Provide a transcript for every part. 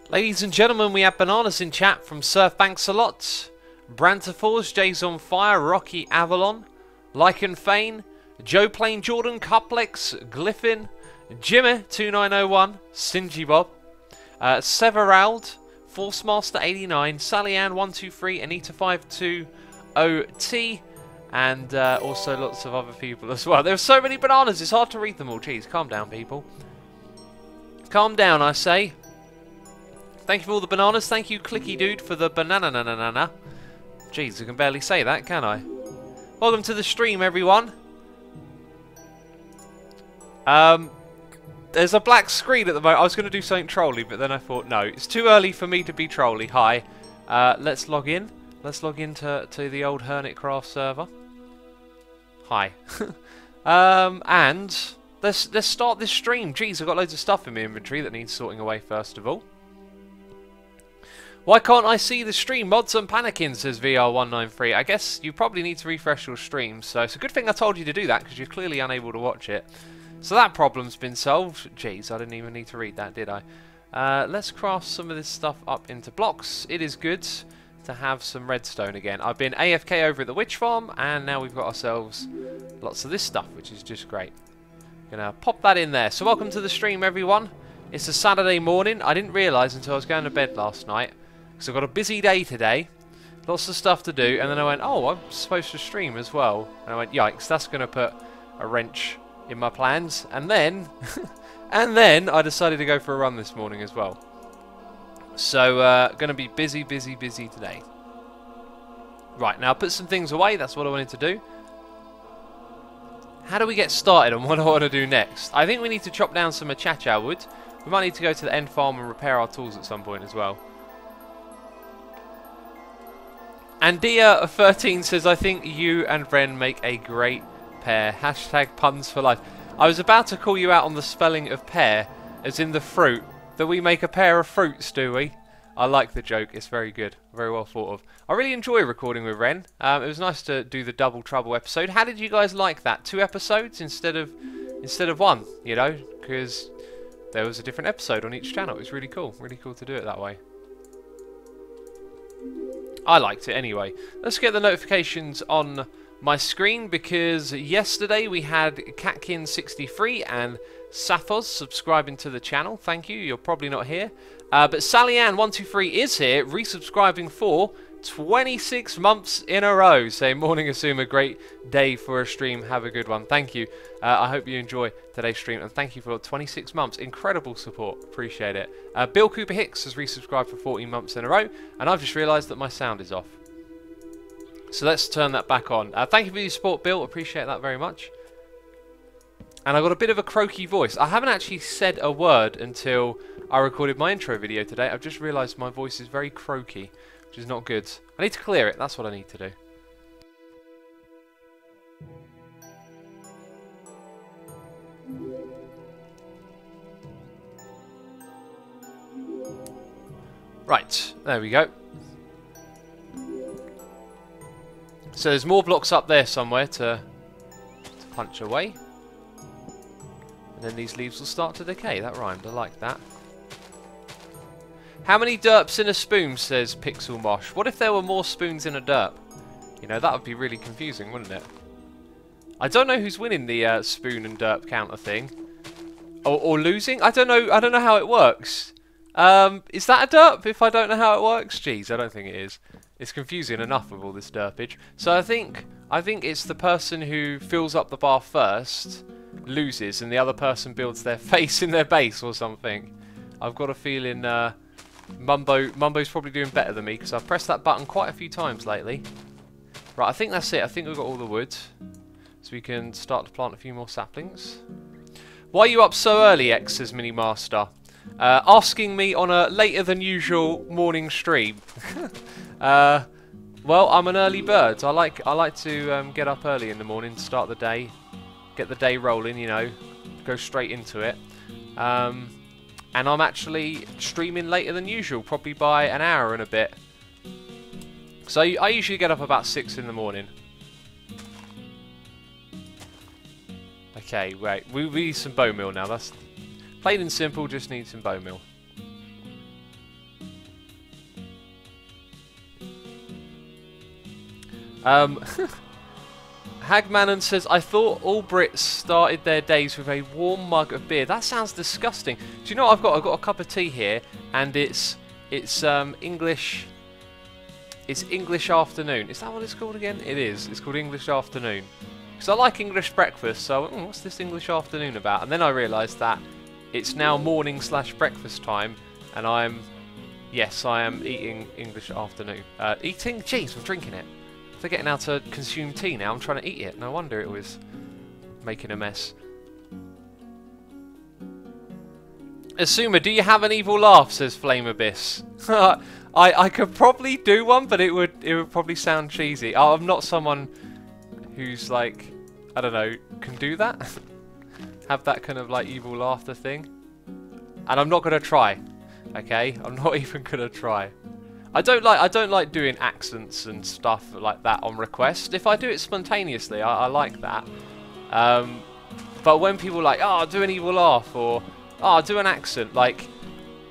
Ladies and gentlemen, we have bananas in chat from Surf Banks a lot, Brantafors, Jay's on Fire, Rocky Avalon, Lycan Fane, Joe Plain Jordan, Cuplex, Glyphin, Jimmy 2901, Stingy Bob, Severald, Forcemaster 89, Sally Ann 123, Anita 520T, and also lots of other people as well. There are so many bananas, it's hard to read them all. Jeez, calm down, people. Calm down, I say. Thank you for all the bananas. Thank you, Clicky Dude, for the banana. Jeez, I can barely say that, can I? Welcome to the stream, everyone. There's a black screen at the moment. I was going to do something trolly, but then I thought, no, it's too early for me to be trolly. Hi. Let's log in. Let's log into the old Hermitraft server. Hi. And let's start this stream. Jeez, I've got loads of stuff in my inventory that needs sorting away first of all. Why can't I see the stream? Mods and Panicking, says VR193. I guess you probably need to refresh your stream, so it's a good thing I told you to do that, because you're clearly unable to watch it. So that problem's been solved. Jeez, I didn't even need to read that, did I? Let's craft some of this stuff up into blocks. It is good to have some redstone again. I've been AFK over at the witch farm, and now we've got ourselves lots of this stuff, which is just great. Gonna pop that in there. So welcome to the stream, everyone. It's a Saturday morning. I didn't realise until I was going to bed last night, because I've got a busy day today, lots of stuff to do, and then I went, oh, I'm supposed to stream as well. And I went, yikes, that's going to put a wrench in my plans. And then, and then I decided to go for a run this morning as well. So, going to be busy today. Right, now put some things away, that's what I wanted to do. How do we get started and what do I want to do next? I think we need to chop down some achacha wood. We might need to go to the end farm and repair our tools at some point as well. And Dia13 says, I think you and Ren make a great pair. Hashtag puns for life. I was about to call you out on the spelling of pear, as in the fruit. That we make a pair of fruits, do we? I like the joke. It's very good. Very well thought of. I really enjoy recording with Ren. It was nice to do the Double Trouble episode. How did you guys like that? 2 episodes instead of 1, you know? Because there was a different episode on each channel. It was really cool. Really cool to do it that way. I liked it anyway. Let's get the notifications on my screen, because yesterday we had Catkin63 and Sathos subscribing to the channel. Thank you. You're probably not here. But Sally Ann123 is here, resubscribing for 26 months in a row. Say, morning, assume a great day for a stream. Have a good one. Thank you. I hope you enjoy today's stream, and thank you for 26 months. Incredible support. Appreciate it. Bill Cooper Hicks has resubscribed for 14 months in a row, and I've just realised that my sound is off. So let's turn that back on. Thank you for your support, Bill. Appreciate that very much. And I've got a bit of a croaky voice. I haven't actually said a word until I recorded my intro video today. I've just realised my voice is very croaky, which is not good. I need to clear it. That's what I need to do. Right, there we go. So there's more blocks up there somewhere to punch away. And then these leaves will start to decay. That rhymed. I like that. How many derps in a spoon, says Pixel Mosh. What if there were more spoons in a derp? You know, that would be really confusing, wouldn't it? I don't know who's winning the spoon and derp counter thing. Or losing? I don't know how it works. Is that a derp if I don't know how it works? Jeez, I don't think it is. It's confusing enough with all this derpage. So I think it's the person who fills up the bar first loses, and the other person builds their face in their base or something. I've got a feeling Mumbo's probably doing better than me, because I've pressed that button quite a few times lately. Right, I think that's it. I think we've got all the wood, so we can start to plant a few more saplings. Why are you up so early, X, says Mini Master? Asking me on a later than usual morning stream. Well, I'm an early bird. I like to get up early in the morning, start the day, get the day rolling, you know, go straight into it. And I'm actually streaming later than usual, probably by an hour and a bit. So I usually get up about 6 in the morning. Okay, wait, we need some bone meal now. That's plain and simple, just need some bone meal. Hagmanon says, I thought all Brits started their days with a warm mug of beer. That sounds disgusting. Do you know what I've got? I've got a cup of tea here, and it's English. It's English afternoon. Is that what it's called again? It is. It's called English afternoon. Because I like English breakfast, so I went, what's this English afternoon about? And then I realised that it's now morning / breakfast time, and yes, I am eating English afternoon. Eating? Jeez, I'm drinking it. Forgetting how to consume tea now. I'm trying to eat it. No wonder it was making a mess. Asuma, do you have an evil laugh? Says Flame Abyss. I could probably do one, but it would probably sound cheesy. I'm not someone who's like, I don't know, can do that. Have that kind of like evil laughter thing. And I'm not gonna try. Okay, I'm not even gonna try. I don't like doing accents and stuff like that on request. If I do it spontaneously, I like that. But when people are like, oh, do an evil laugh, or oh, do an accent, like,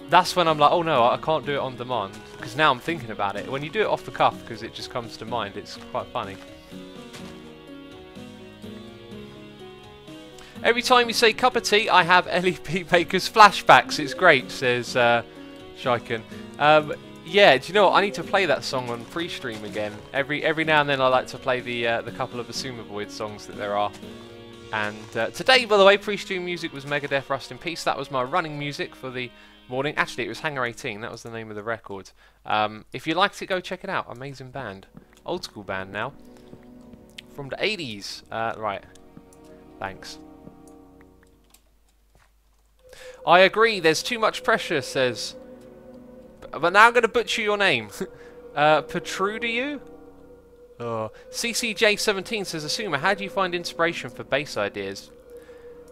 that's when I'm like, oh no, I can't do it on demand. Because now I'm thinking about it. When you do it off the cuff, because it just comes to mind, it's quite funny. Every time you say cup of tea, I have LEP Baker's flashbacks. It's great, says Shiken. Yeah, do you know what? I need to play that song on free stream again. Every now and then I like to play the couple of Asuma Void songs that there are. And today, by the way, pre-stream music was Megadeth Rust in Peace. That was my running music for the morning. Actually, it was Hangar 18. That was the name of the record. If you liked it, go check it out. Amazing band. Old school band now. From the 80s. Right. Thanks. I agree, there's too much pressure, says... But now I'm going to butcher your name. Petrudiu? Oh. CCJ17 says, Asuma, how do you find inspiration for base ideas?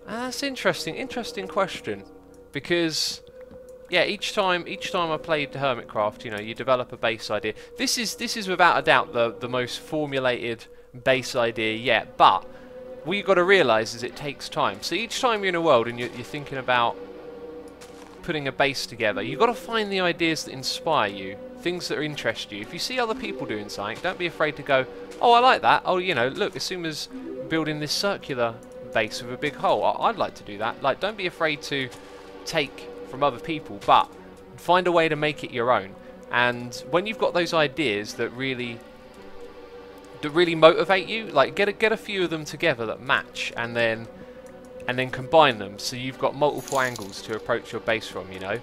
That's interesting. Interesting question. Because, yeah, each time I played Hermitraft, you know, you develop a base idea. This is without a doubt the most formulated base idea yet. But what you've got to realise is it takes time. So each time you're in a world and you're thinking about putting a base together, you've got to find the ideas that inspire you, things that interest you. If you see other people doing something, don't be afraid to go, oh, I like that. Oh, you know, look, Asuma's building this circular base with a big hole. I'd like to do that. Like, don't be afraid to take from other people, but find a way to make it your own. And when you've got those ideas that really motivate you, like get a few of them together that match, and then combine them so you've got multiple angles to approach your base from, you know.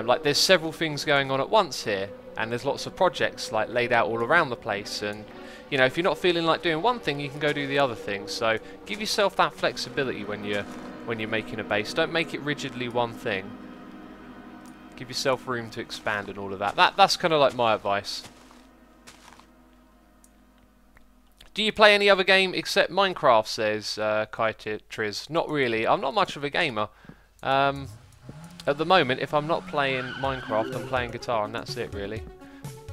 Like there's several things going on at once here, and there's lots of projects like laid out all around the place, and you know, if you're not feeling like doing one thing, you can go do the other thing. So give yourself that flexibility when you're making a base. Don't make it rigidly one thing. Give yourself room to expand and all of that. That's kind of like my advice. Do you play any other game except Minecraft, says Kai Triz. Not really. I'm not much of a gamer. At the moment, if I'm not playing Minecraft, I'm playing guitar, and that's it, really.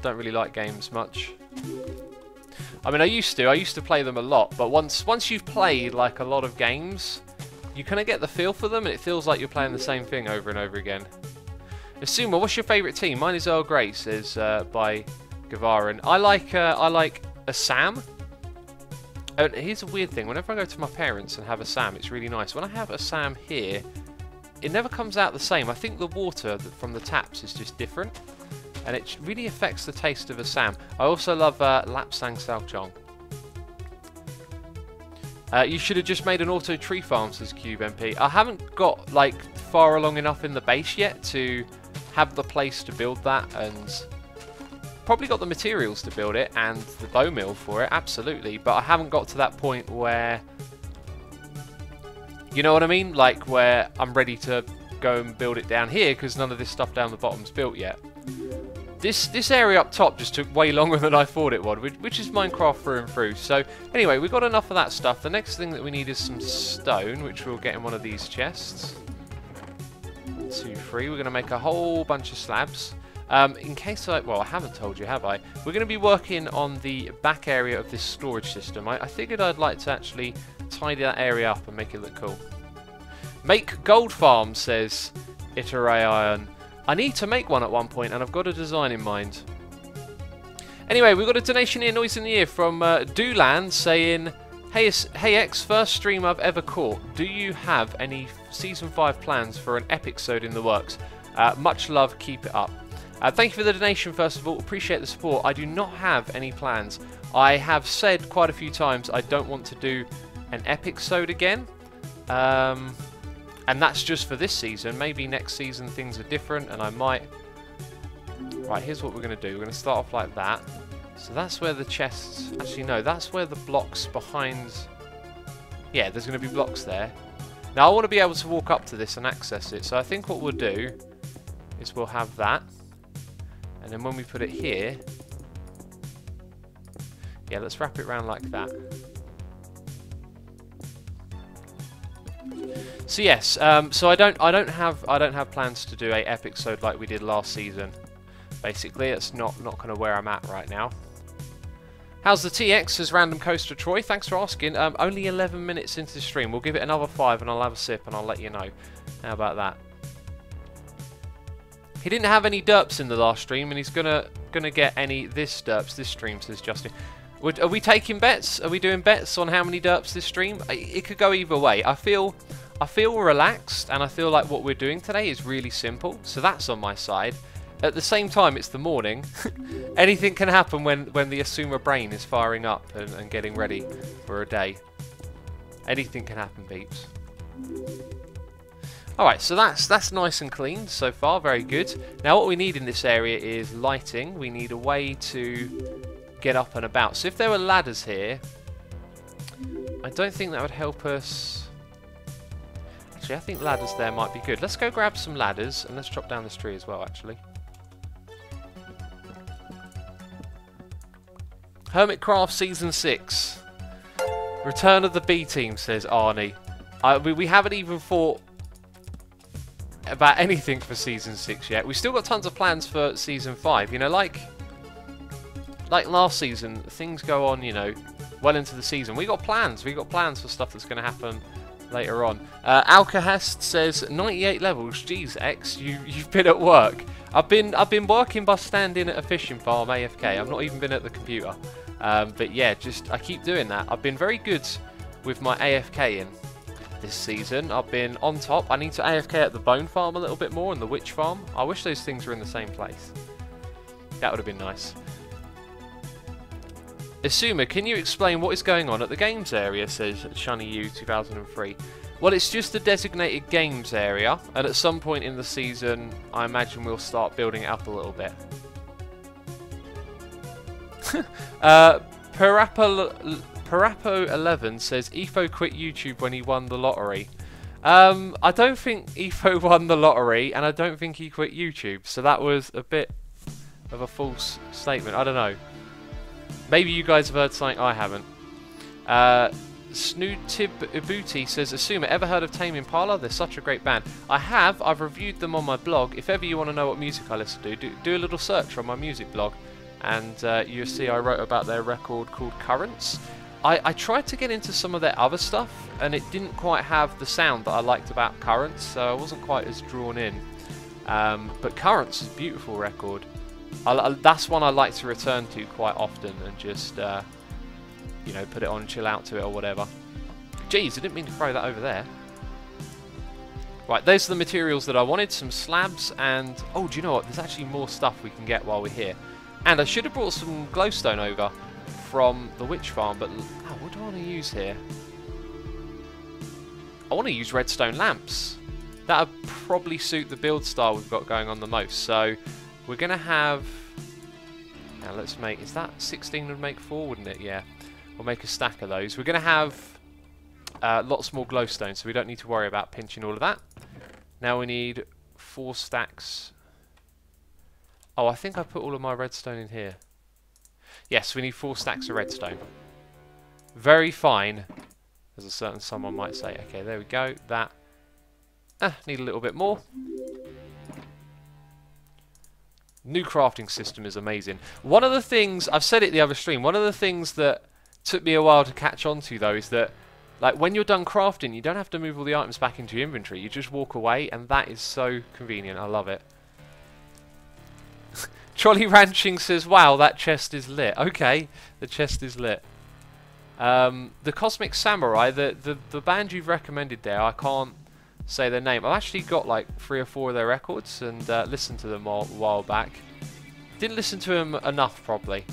Don't really like games much. I mean, I used to play them a lot, but once you've played, like, a lot of games, you kind of get the feel for them, and it feels like you're playing the same thing over and over again. Asuma, what's your favourite team? Mine is Earl Grey, says by Gavarin. I like a Sam. And here's a weird thing, whenever I go to my parents and have a Sam, it's really nice. When I have a Sam here, it never comes out the same. I think the water from the taps is just different, and it really affects the taste of a Sam. I also love Lapsang Salchong. You should have just made an auto tree farm, says Cube MP. I haven't got like far along enough in the base yet to have the place to build that, and probably got the materials to build it and the bow mill for it, absolutely, but I haven't got to that point where, you know what I mean, like where I'm ready to go and build it down here, because none of this stuff down the bottom's built yet. This area up top just took way longer than I thought it would, which is Minecraft through and through. So anyway, we've got enough of that stuff. The next thing that we need is some stone, which we'll get in one of these chests. 1, 2, 3. We're going to make a whole bunch of slabs. In case I haven't told you, have I? We're going to be working on the back area of this storage system. I figured I'd like to actually tidy that area up and make it look cool. Make gold farm, says Iteray Iron. I need to make one at one point, and I've got a design in mind. Anyway, we've got a donation here, Noise in the Ear, from Dooland saying, Hey X, first stream I've ever caught. Do you have any Season 5 plans for an episode in the works? Much love, keep it up. Thank you for the donation, first of all. Appreciate the support. I do not have any plans. I have said quite a few times I don't want to do an episode again. And that's just for this season. Maybe next season things are different and I might... Right, here's what we're going to do. We're going to start off like that. So that's where the chests... Actually, no, that's where the blocks behind... Yeah, there's going to be blocks there. Now, I want to be able to walk up to this and access it. So I think what we'll do is we'll have that. And then when we put it here... Yeah, let's wrap it around like that. So yes, so I don't have plans to do a episode like we did last season. Basically, it's not kind of where I'm at right now. How's the TX? Says Random Coaster Troy. Thanks for asking. Only 11 minutes into the stream. We'll give it another 5 and I'll have a sip and I'll let you know. How about that? He didn't have any derps in the last stream and he's gonna get any this derps this stream, says Justin. Are we taking bets? Are we doing bets on how many derps this stream? It could go either way. I feel relaxed and I feel like what we're doing today is really simple. So that's on my side. At the same time, it's the morning. Anything can happen when the Asuma brain is firing up and getting ready for a day. Anything can happen, peeps. Alright, so that's nice and clean so far. Very good. Now what we need in this area is lighting. We need a way to get up and about. So if there were ladders here, I don't think that would help us. Actually, I think ladders there might be good. Let's go grab some ladders and let's chop down this tree as well, actually. Hermitraft Season 6. Return of the B Team, says Arnie. We haven't even thought about anything for Season 6 yet. We've still got tons of plans for Season 5. You know, like last season, things go on, you know, well into the season. We got plans. We got plans for stuff that's going to happen later on. Alcahest says 98 levels. Jeez, X, you've been at work. I've been working by standing at a fishing farm AFK. I've not even been at the computer. But yeah, I keep doing that. I've been very good with my AFK-ing this season. I've been on top. I need to AFK at the bone farm a little bit more and the witch farm. I wish those things were in the same place. That would have been nice. Asuma, can you explain what is going on at the games area, says ShunnyU 2003. Well, it's just a designated games area, and at some point in the season, I imagine we'll start building it up a little bit. Parapo11 says Efo quit YouTube when he won the lottery. I don't think Efo won the lottery, and I don't think he quit YouTube, so that was a bit of a false statement. I don't know. Maybe you guys have heard something I haven't. Snootib Ibuti says, Asuma, ever heard of Tame Impala? They're such a great band. I have. I've reviewed them on my blog. If ever you want to know what music I listen to, do a little search on my music blog. And you'll see I wrote about their record called Currents. I tried to get into some of their other stuff, and it didn't quite have the sound that I liked about Currents, so I wasn't quite as drawn in. But Currents is a beautiful record. That's one I like to return to quite often and just, you know, put it on and chill out to it or whatever. Jeez, I didn't mean to throw that over there. Right, those are the materials that I wanted. Some slabs and... Oh, do you know what? There's actually more stuff we can get while we're here. And I should have brought some glowstone over from the witch farm, but... Oh, what do I want to use here? I want to use redstone lamps. That would probably suit the build style we've got going on the most. So... We're going to have... Now let's make... Is that 16 would make 4, wouldn't it? Yeah. We'll make a stack of those. We're going to have lots more glowstone, so we don't need to worry about pinching all of that. Now we need 4 stacks. Oh, I think I put all of my redstone in here. Yes, we need 4 stacks of redstone. Very fine, as a certain someone might say. Okay, there we go. That. Need a little bit more. New crafting system is amazing. One of the things, I've said it the other stream, one of the things that took me a while to catch on to though is that, like, when you're done crafting, you don't have to move all the items back into your inventory. You just walk away, and that is so convenient. I love it. Trolley Ranching says, wow, that chest is lit. Okay, the chest is lit. The Cosmic Samurai, the band you've recommended there, I can't say their name. I've actually got like 3 or 4 of their records and listened to them a while back. Didn't listen to them enough, probably.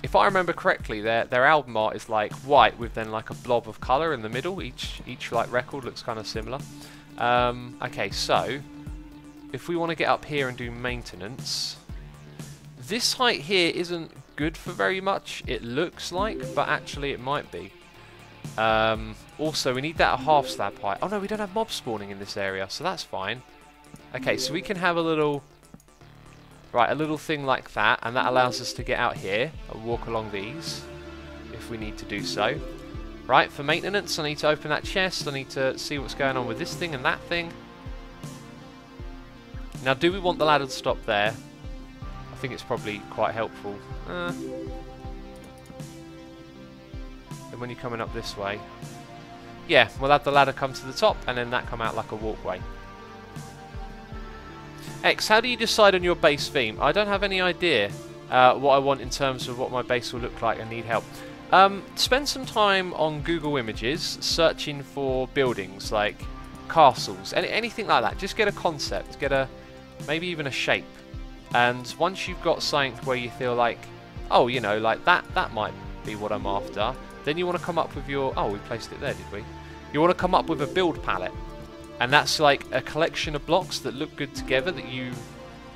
If I remember correctly, their album art is like white with then like a blob of colour in the middle. Each like record looks kind of similar. Okay, so if we want to get up here and do maintenance, this height here isn't good for very much, it looks like, but actually it might be. Also, we need that at half slab height. Oh no, we don't have mob spawning in this area, so that's fine. Okay, so we can have a little thing like that, and that allows us to get out here and walk along these if we need to do so. Right, for maintenance, I need to open that chest. I need to see what's going on with this thing and that thing. Now, do we want the ladder to stop there? I think it's probably quite helpful. Then when you're coming up this way, yeah, we'll have the ladder come to the top and then that come out like a walkway. X, how do you decide on your base theme? I don't have any idea what I want in terms of what my base will look like and need help. Spend some time on Google Images searching for buildings like castles, anything like that. Just get a concept, maybe even a shape. And once you've got something where you feel like, oh, you know, like that might be what I'm after, then you want to come up with your... Oh, we placed it there, did we? You want to come up with a build palette. And that's like a collection of blocks that look good together that you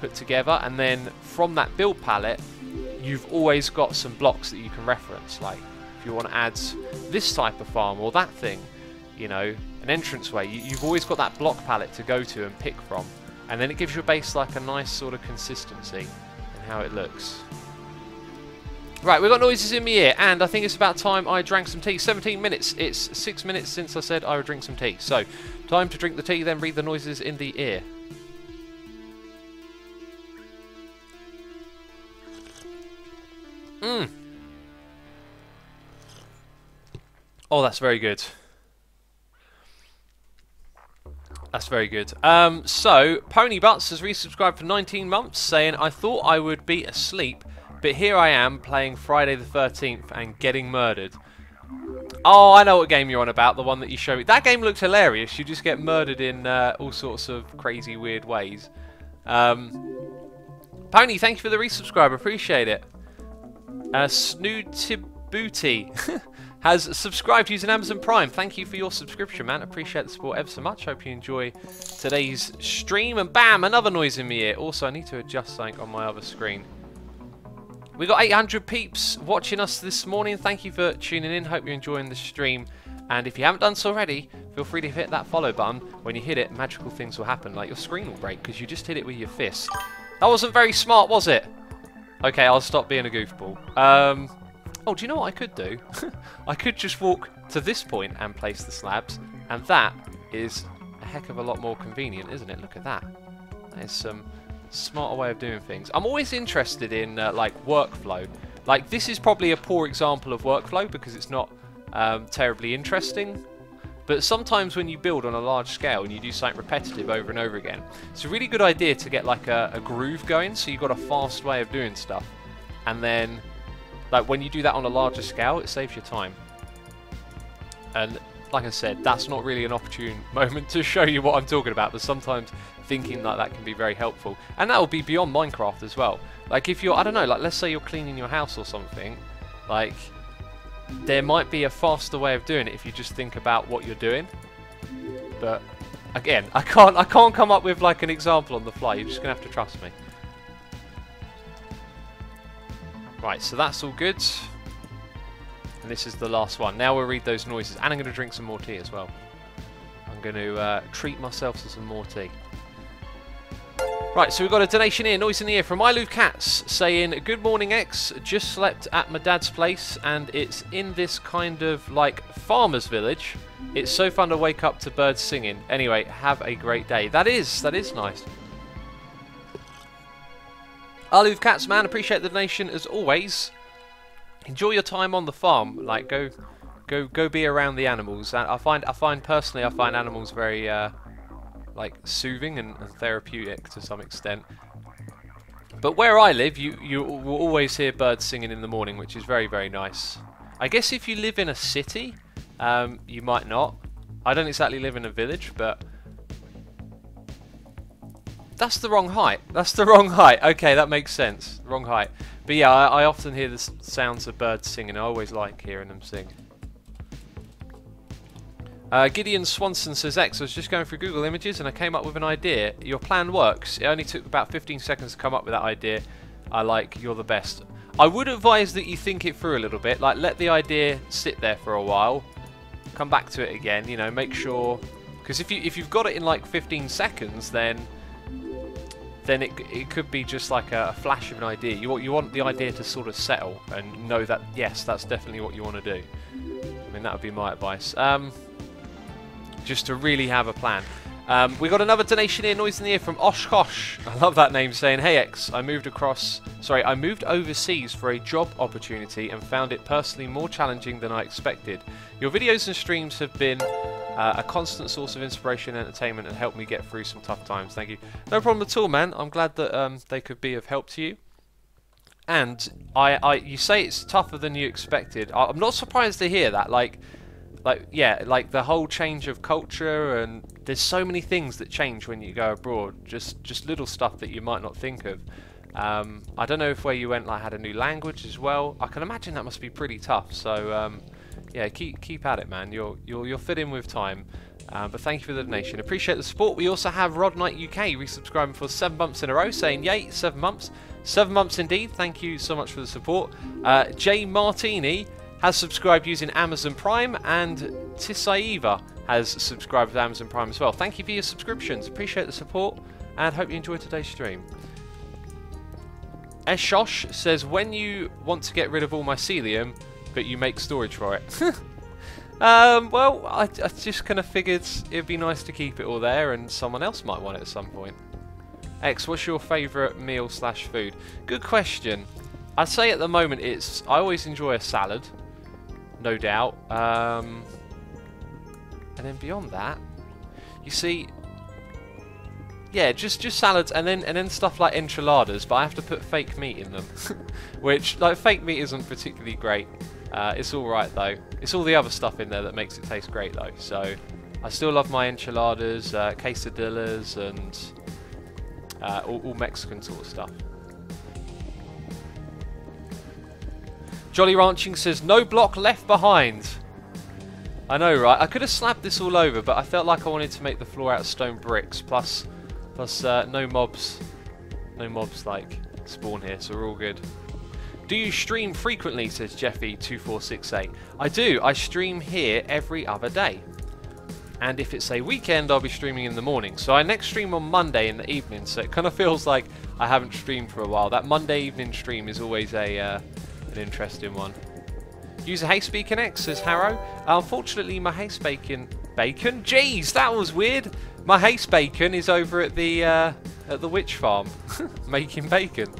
put together. And then from that build palette, you've always got some blocks that you can reference. Like if you want to add this type of farm or that thing, you know, an entranceway, you've always got that block palette to go to and pick from. And then it gives your base like a nice sort of consistency in how it looks. Right, we've got noises in my ear, and I think it's about time I drank some tea. 17 minutes. It's 6 minutes since I said I would drink some tea. So, time to drink the tea, then read the noises in the ear. Oh, that's very good. That's very good. So, Pony Butts has resubscribed for 19 months, saying, I thought I would be asleep, but here I am playing Friday the 13th and getting murdered. Oh, I know what game you're on about, the one that you showed me. That game looked hilarious. You just get murdered in all sorts of crazy, weird ways. Pony, thank you for the resubscribe. Appreciate it. Snootibooty has subscribed using Amazon Prime. Thank you for your subscription, man. Appreciate the support ever so much. Hope you enjoy today's stream. And bam, another noise in my ear. Also, I need to adjust something on my other screen. We got 800 peeps watching us this morning. Thank you for tuning in. Hope you're enjoying the stream. And if you haven't done so already, feel free to hit that follow button. When you hit it, magical things will happen. Like your screen will break because you just hit it with your fist. That wasn't very smart, was it? Okay, I'll stop being a goofball. Oh, do you know what I could do? I could just walk to this point and place the slabs. And that is a heck of a lot more convenient, isn't it? Look at that. That is some smarter way of doing things. I'm always interested in like workflow. Like this is probably a poor example of workflow because it's not terribly interesting, but sometimes when you build on a large scale and you do something repetitive over and over again, it's a really good idea to get like a groove going, so you've got a fast way of doing stuff, and then like when you do that on a larger scale, it saves you time. And like I said, that's not really an opportune moment to show you what I'm talking about, but sometimes thinking like that can be very helpful. And that will be beyond Minecraft as well. Like if you're, I don't know, like let's say you're cleaning your house or something, like there might be a faster way of doing it if you just think about what you're doing. But again, I can't come up with like an example on the fly. You're just gonna have to trust me. Right, so that's all good. And this is the last one. Now we'll read those noises. And I'm going to drink some more tea as well. I'm going to treat myself to some more tea. Right, so we've got a donation here, noise in the ear from I Love Cats, saying, good morning X, just slept at my dad's place and it's in this kind of like farmer's village. It's so fun to wake up to birds singing. Anyway, have a great day. That is nice. I Love Cats, man, appreciate the donation as always. Enjoy your time on the farm. Like go be around the animals. And I find personally animals very like soothing and therapeutic to some extent. But where I live, you will always hear birds singing in the morning, which is very, very nice. I guess if you live in a city, you might not. I don't exactly live in a village, but... That's the wrong height. That's the wrong height. Okay, that makes sense. Wrong height. But yeah, I often hear the sounds of birds singing. I always like hearing them sing. Gideon Swanson says, X, I was just going through Google Images and I came up with an idea. Your plan works. It only took about 15 seconds to come up with that idea. I like, you're the best. I would advise that you think it through a little bit. Like, let the idea sit there for a while. Come back to it again, you know, make sure... Because if you've got it in like 15 seconds, then it could be just like a flash of an idea. You want the idea to sort of settle and know that, yes, that's definitely what you want to do. I mean, that would be my advice. Just to really have a plan. We got another donation here, Noise in the Ear from Oshkosh. I love that name, saying, Hey X, I moved overseas for a job opportunity and found it personally more challenging than I expected. Your videos and streams have been a constant source of inspiration and entertainment and helped me get through some tough times. Thank you. No problem at all, man. I'm glad that they could be of help to you. And you say it's tougher than you expected. I'm not surprised to hear that. Like the whole change of culture, and there's so many things that change when you go abroad. Just little stuff that you might not think of. I don't know if where you went had a new language as well. I can imagine that must be pretty tough. So yeah, keep at it, man. You'll fit in with time. But thank you for the donation. Appreciate the support. We also have Rod Knight UK resubscribing for 7 months in a row, saying yay, 7 months. 7 months indeed. Thank you so much for the support. Jay Martini has subscribed using Amazon Prime, and Tisaiva has subscribed with Amazon Prime as well. Thank you for your subscriptions. Appreciate the support and hope you enjoyed today's stream. Eshosh says, when you want to get rid of all mycelium, but you make storage for it. Well, I just kind of figured it'd be nice to keep it all there and someone else might want it at some point. X, what's your favourite meal / food? Good question. I'd say at the moment I always enjoy a salad. No doubt. And then beyond that, you see, yeah, just salads, and then stuff like enchiladas, but I have to put fake meat in them, which fake meat isn't particularly great. It's all right though. It's all the other stuff in there that makes it taste great though. So I still love my enchiladas, quesadillas, and all Mexican sort of stuff. Jolly Ranching says, no block left behind. I know, right? I could have slabbed this all over, but I felt like I wanted to make the floor out of stone bricks. Plus no mobs spawn here, so we're all good. Do you stream frequently, says Jeffy2468. I do. I stream here every other day. And if it's a weekend, I'll be streaming in the morning. So I next stream on Monday in the evening, so it kind of feels like I haven't streamed for a while. That Monday evening stream is always an interesting one. Use a haste beacon X, says Harrow. Unfortunately, my haste bacon... Jeez, that was weird! My haste bacon is over at the witch farm, making bacon.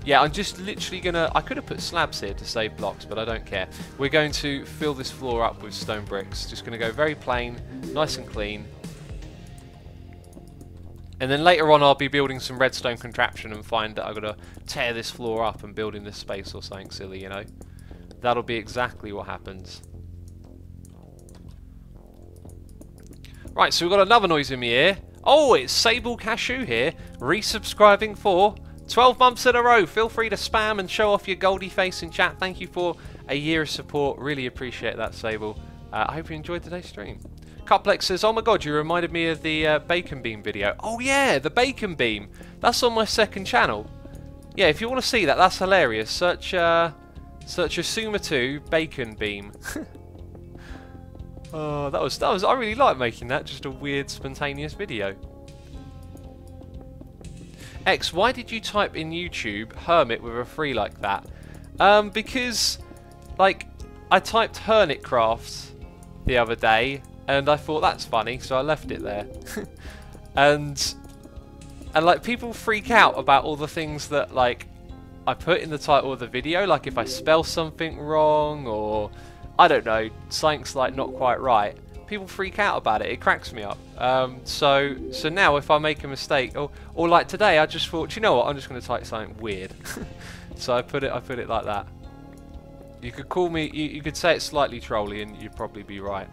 Yeah, I'm just literally gonna... I could have put slabs here to save blocks, but I don't care. We're going to fill this floor up with stone bricks. Just gonna go very plain, nice and clean. And then later on I'll be building some redstone contraption and find that I've got to tear this floor up and build in this space or something silly, you know. That'll be exactly what happens. Right, so we've got another noise in my ear. Oh, it's Sable Cashew here, resubscribing for 12 months in a row. Feel free to spam and show off your goldie face in chat. Thank you for a year of support. Really appreciate that, Sable. I hope you enjoyed today's stream. Cuplex says, oh my god, you reminded me of the bacon beam video. Oh yeah, the bacon beam. That's on my second channel. Yeah, if you want to see that, that's hilarious. Search Asuma 2 bacon beam. Oh, that was. I really like making that. Just a weird, spontaneous video. X, why did you type in YouTube Hermit with a 3 like that? Because, I typed Hermitraft the other day, and I thought that's funny, so I left it there. and people freak out about all the things that I put in the title of the video, like if I spell something wrong or I don't know, something's not quite right. People freak out about it. It cracks me up. So now if I make a mistake, or like today, I just thought, you know what? I'm just going to type something weird. So I put it like that. You could call me. You could say it's slightly trolly, and you'd probably be right.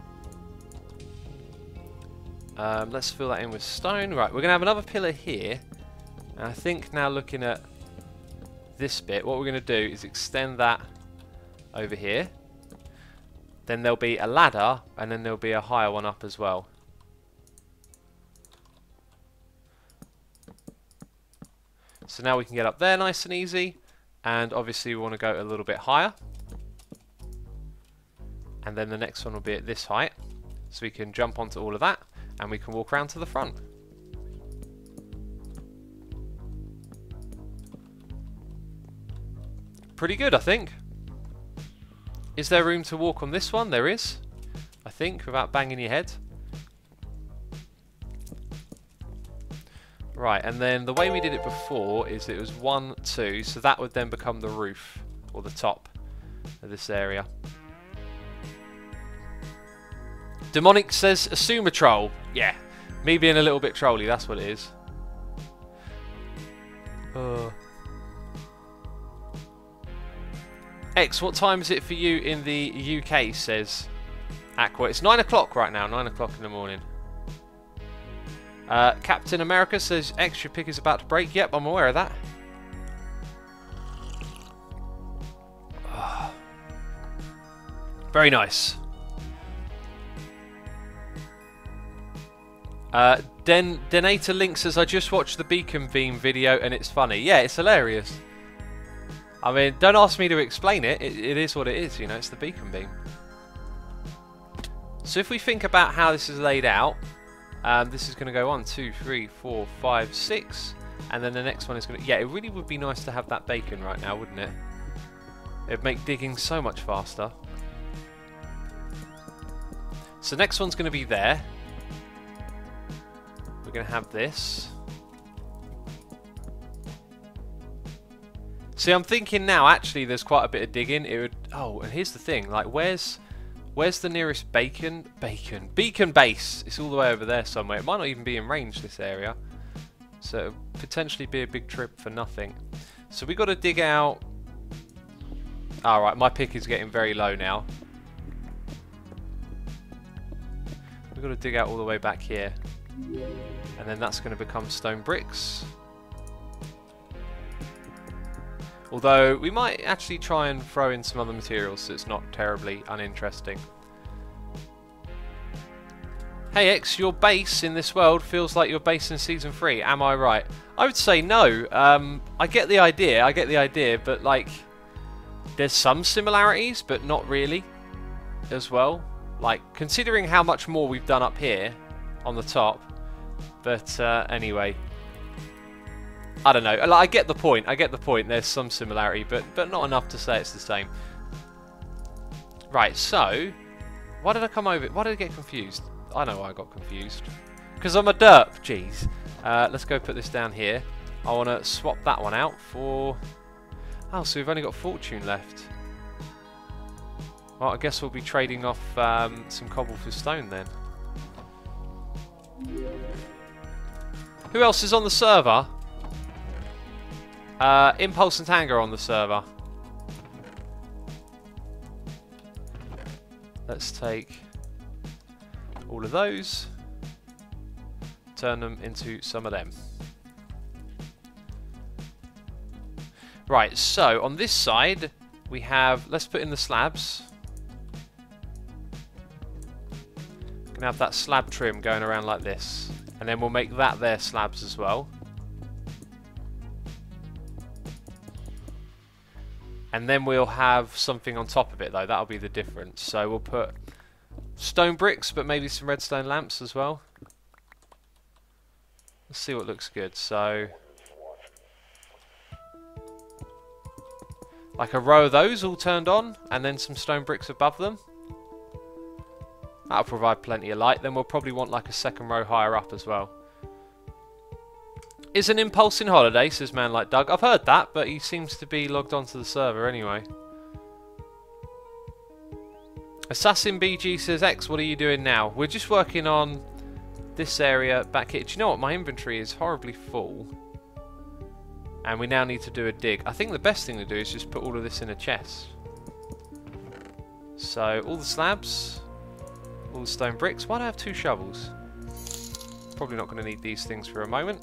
Let's fill that in with stone. Right, we're going to have another pillar here. And I think now looking at this bit, what we're going to do is extend that over here. Then there'll be a ladder, and then there'll be a higher one up as well. So now we can get up there nice and easy. And obviously we want to go a little bit higher. And then the next one will be at this height. So we can jump onto all of that, and we can walk around to the front. Pretty good, I think. Is there room to walk on this one? There is, I think, without banging your head. Right, and then the way we did it before is it was 1, 2, so that would then become the roof, or the top of this area. Demonic says, assume a troll. Yeah, me being a little bit trolly, that's what it is. X, what time is it for you in the UK, says Aqua. It's 9 o'clock right now, 9 o'clock in the morning. Captain America says, X, your pick is about to break. Yep, I'm aware of that. Very nice. Denator Link says, I just watched the beacon beam video and it's funny. Yeah, it's hilarious. I mean, don't ask me to explain it. It is what it is, you know, it's the beacon beam. So if we think about how this is laid out, this is going to go 1, 2, 3, 4, 5, 6, and then the next one is going to... Yeah, it really would be nice to have that bacon right now, wouldn't it? It'd make digging so much faster. So next one's going to be there. We're going to have this. See, I'm thinking now, actually, there's quite a bit of digging. It would... Oh, and here's the thing. Like, where's the nearest beacon base? It's all the way over there somewhere. It might not even be in range, this area. So, it would potentially be a big trip for nothing. So, we got to dig out... Alright, my pick is getting very low now. We've got to dig out all the way back here. And then that's going to become stone bricks. Although, we might actually try and throw in some other materials so it's not terribly uninteresting. Hey X, your base in this world feels like your base in Season 3. Am I right? I would say no. I get the idea, but like, there's some similarities, but not really as well. Like, considering how much more we've done up here on the top. But anyway... I don't know. I get the point. There's some similarity, but not enough to say it's the same. Right, so... Why did I come over... Why did I get confused? I know why I got confused. Because I'm a derp. Jeez. Let's go put this down here. I want to swap that one out for... Oh, so we've only got fortune left. Well, I guess we'll be trading off some cobble for stone then. Who else is on the server? Impulse and Tanga on the server. Let's take all of those, turn them into some of them. Right, so on this side we have, let's put in the slabs. Gonna have that slab trim going around like this, and then we'll make that their slabs as well. And then we'll have something on top of it though, that'll be the difference. So we'll put stone bricks, but maybe some redstone lamps as well. Let's see what looks good. So, like a row of those all turned on, and then some stone bricks above them. That'll provide plenty of light. Then we'll probably want like a second row higher up as well. Is an Impulse in holiday, says man like Doug. I've heard that, but he seems to be logged onto the server anyway. Assassin BG says, X, what are you doing now? We're just working on this area back here. Do you know what? My inventory is horribly full. And we now need to do a dig. I think the best thing to do is just put all of this in a chest. So, all the slabs, all the stone bricks. Why do I have 2 shovels? Probably not going to need these things for a moment.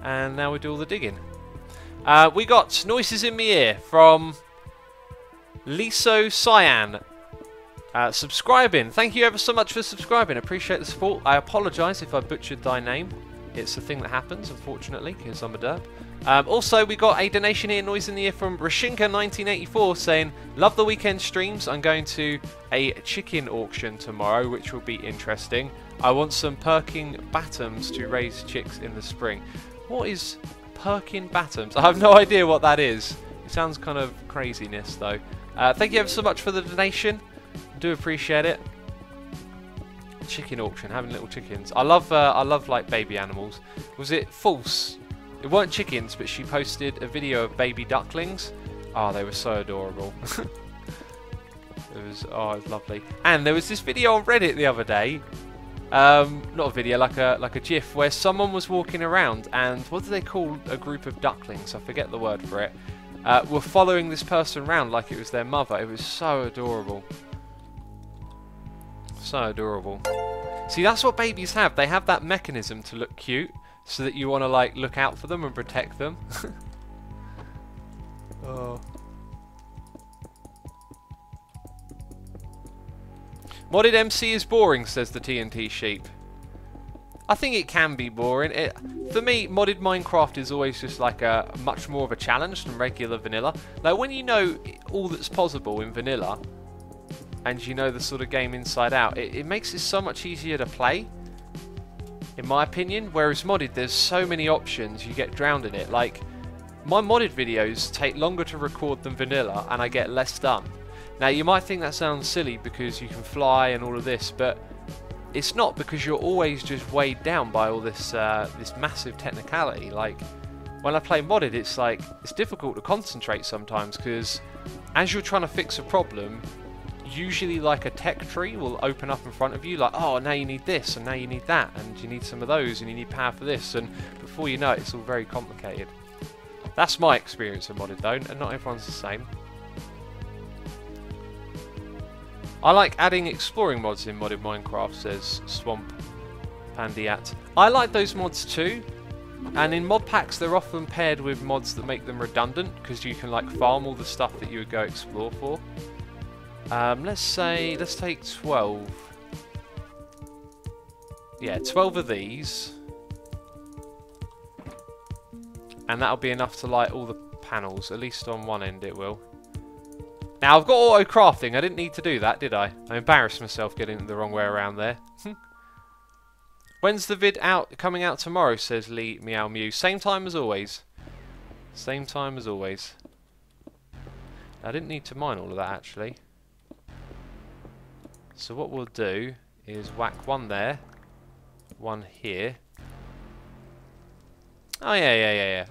And now we do all the digging. We got noises in my ear from Liso Cyan. Subscribing. Thank you ever so much for subscribing. Appreciate the support. I apologise if I butchered thy name. It's a thing that happens, unfortunately, because I'm a derp. Also, we got a donation here, noise in the ear from Rashinka1984 saying, love the weekend streams. I'm going to a chicken auction tomorrow, which will be interesting. I want some perking batums to raise chicks in the spring. What is perking batums? I have no idea what that is. It sounds kind of craziness, though. Thank you ever so much for the donation. Do appreciate it. Chicken auction, having little chickens. I love like baby animals. Was it false? It weren't chickens, but she posted a video of baby ducklings. Oh, they were so adorable. It was lovely. And there was this video on Reddit the other day. Not a video, like a GIF, where someone was walking around, and what do they call a group of ducklings? I forget the word for it. Were following this person around like it was their mother. It was so adorable. So adorable. See, that's what babies have. They have that mechanism to look cute, so that you want to like look out for them and protect them. Oh. Modded MC is boring, says the TNT sheep. I think it can be boring. For me, modded Minecraft is always just like a much more of a challenge than regular vanilla. Like when you know all that's possible in vanilla, and you know the sort of game inside out, it makes it so much easier to play, in my opinion. Whereas modded, there's so many options, you get drowned in it. Like, my modded videos take longer to record than vanilla, and I get less done. Now, you might think that sounds silly because you can fly and all of this, but it's not, because you're always just weighed down by all this this massive technicality. Like, when I play modded, it's like, it's difficult to concentrate sometimes, because as you're trying to fix a problem, usually like a tech tree will open up in front of you, like, oh, now you need this, and now you need that, and you need some of those, and you need power for this, and before you know it, it's all very complicated. That's my experience of modded, though, and not everyone's the same. I like adding exploring mods in modded Minecraft, says Swamp Pandiat. I like those mods too, and in mod packs they're often paired with mods that make them redundant, because you can like farm all the stuff that you would go explore for. Let's take 12. Yeah, 12 of these. And that'll be enough to light all the panels, at least on one end it will. Now, I've got auto crafting. I didn't need to do that, did I? I embarrassed myself getting it the wrong way around there. When's the vid coming out tomorrow, says Lee Meow Mew. Same time as always. Same time as always. I didn't need to mine all of that, actually. So what we'll do is whack one there, one here. Oh, yeah.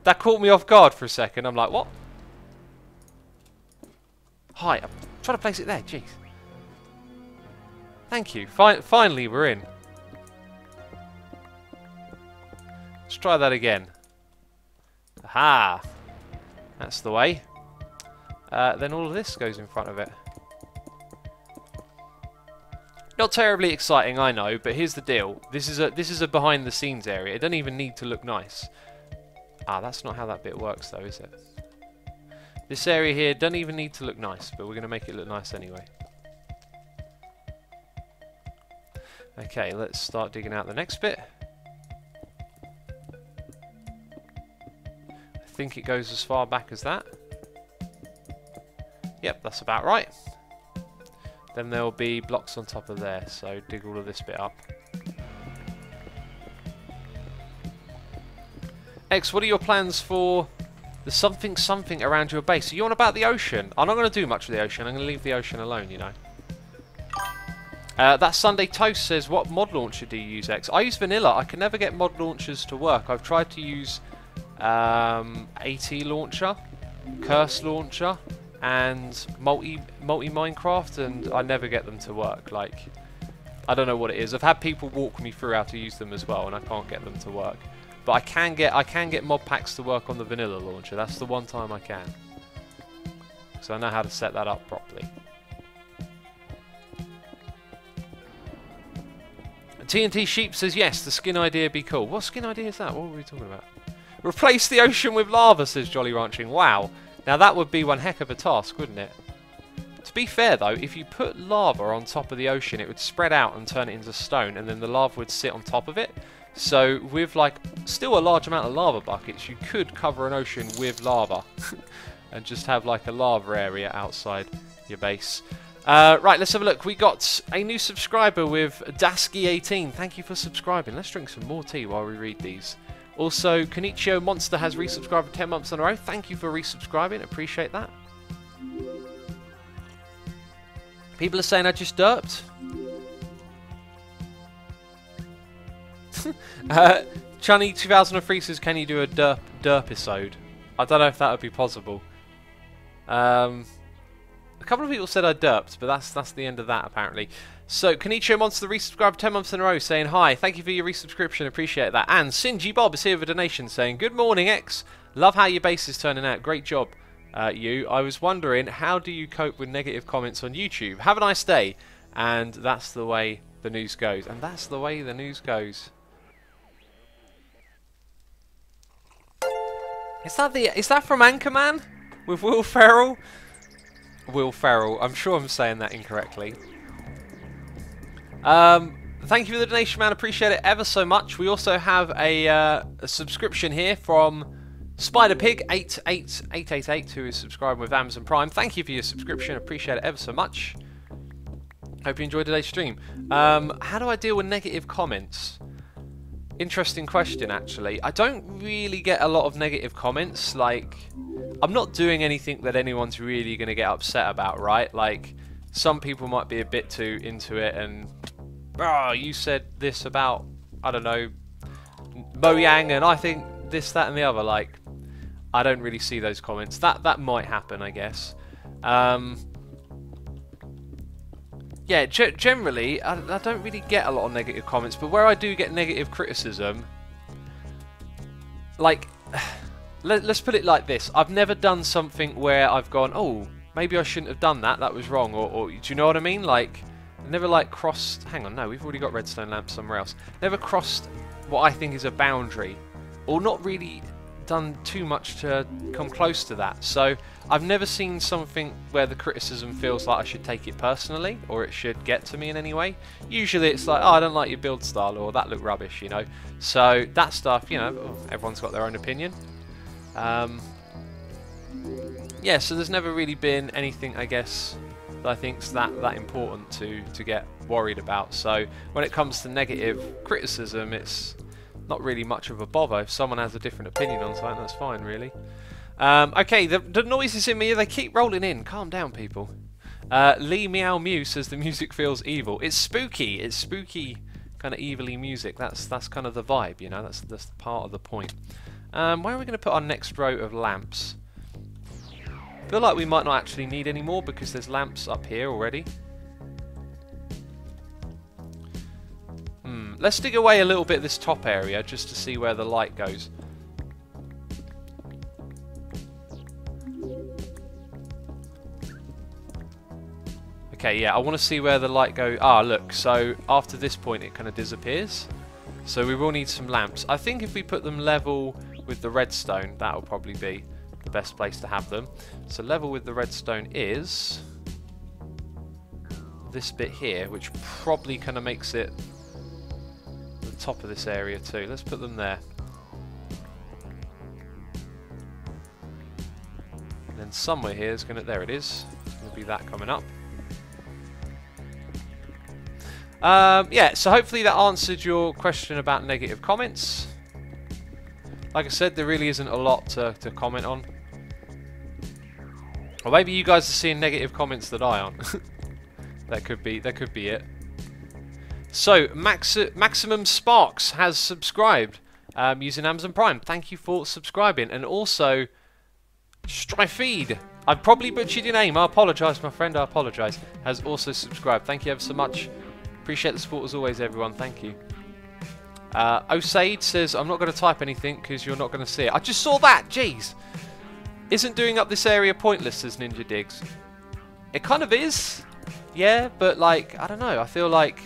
That caught me off guard for a second. I'm like, what? Hi, I'm trying to place it there, jeez. Thank you. Finally, we're in. Let's try that again. Aha! That's the way. Then all of this goes in front of it. Not terribly exciting, I know, but here's the deal. This is a behind the scenes area. It doesn't even need to look nice. Ah, that's not how that bit works though, is it? This area here doesn't even need to look nice, but we're going to make it look nice anyway. Okay, let's start digging out the next bit. I think it goes as far back as that. Yep, that's about right. Then there'll be blocks on top of there, so dig all of this bit up. X, what are your plans for the something around your base? Are you on about the ocean? I'm not going to do much with the ocean. I'm going to leave the ocean alone, you know. That Sunday Toast says, what mod launcher do you use, X? I use vanilla. I can never get mod launchers to work. I've tried to use AT launcher, Curse Launcher and multi Minecraft, and I never get them to work. Like, I don't know what it is. I've had people walk me through how to use them as well, and I can't get them to work. But I can get mod packs to work on the vanilla launcher. That's the one time I can. So I know how to set that up properly. TNT Sheep says yes, the skin idea be cool. What skin idea is that? What were we talking about? Replace the ocean with lava, says Jolly Ranching. Wow. Now that would be one heck of a task, wouldn't it? To be fair though, if you put lava on top of the ocean, it would spread out and turn it into stone, and then the lava would sit on top of it. So with like still a large amount of lava buckets, you could cover an ocean with lava and just have like a lava area outside your base. Right, let's have a look. We got a new subscriber with Dasky18. Thank you for subscribing. Let's drink some more tea while we read these. Also, Kenichio Monster has resubscribed for 10 months in a row. Thank you for resubscribing. Appreciate that. People are saying I just derped. Chunny 2003 says, can you do a derpisode? I don't know if that would be possible. A couple of people said I derped, but that's the end of that apparently. So Kenichio Monster resubscribed 10 months in a row saying hi, thank you for your resubscription, appreciate that. And Sinji Bob is here with a donation saying, good morning X, love how your base is turning out, great job you. I was wondering, how do you cope with negative comments on YouTube? Have a nice day. And that's the way the news goes. And that's the way the news goes. Is that from Anchorman with Will Ferrell? Will Ferrell. I'm sure I'm saying that incorrectly. Thank you for the donation, man. Appreciate it ever so much. We also have a subscription here from SpiderPig88888, who is subscribing with Amazon Prime. Thank you for your subscription. Appreciate it ever so much. Hope you enjoyed today's stream. How do I deal with negative comments? Interesting question, actually. I don't really get a lot of negative comments. Like, I'm not doing anything that anyone's really going to get upset about, right? Like, some people might be a bit too into it and, oh, you said this about, I don't know, Mojang, and I think this, that, and the other. Like, I don't really see those comments. That might happen, I guess. Yeah, generally, I don't really get a lot of negative comments, but where I do get negative criticism, like, let's put it like this. I've never done something where I've gone, oh, maybe I shouldn't have done that, that was wrong, or do you know what I mean? Like, never like crossed, hang on, no, we've already got redstone lamps somewhere else. Never crossed what I think is a boundary, or not really done too much to come close to that. So I've never seen something where the criticism feels like I should take it personally or it should get to me in any way. Usually it's like, oh, I don't like your build style, or that looked rubbish, you know. So that stuff, you know, everyone's got their own opinion. Yeah, so there's never really been anything, I guess, that I think's that important to get worried about. So when it comes to negative criticism, it's not really much of a bother. If someone has a different opinion on something, that's fine, really. Okay, the noises in me, they keep rolling in. Calm down, people. Lee Meow Mew says the music feels evil. It's spooky. It's spooky, kind of evilly music. That's kind of the vibe, you know. That's part of the point. Where are we going to put our next row of lamps? I feel like we might not actually need any more because there's lamps up here already. Let's dig away a little bit this top area just to see where the light goes. Okay, yeah, I want to see where the light goes. Ah, look, so after this point it kind of disappears. So we will need some lamps. I think if we put them level with the redstone, that will probably be the best place to have them. So level with the redstone is this bit here, which probably kind of makes it the top of this area too. Let's put them there. And then somewhere here is going to, there it is. It's going to be that coming up. Yeah, so hopefully that answered your question about negative comments. Like I said, there really isn't a lot to comment on. Or maybe you guys are seeing negative comments that I aren't. That could be it. So, Maximum Sparks has subscribed using Amazon Prime. Thank you for subscribing. And also, Strifeed, I've probably butchered your name. I apologise, my friend. I apologise. Has also subscribed. Thank you ever so much. Appreciate the support as always, everyone. Thank you. Osade says, I'm not going to type anything because you're not going to see it. I just saw that. Jeez. Isn't doing up this area pointless, says Ninja Diggs. It kind of is. Yeah, but like, I don't know. I feel like...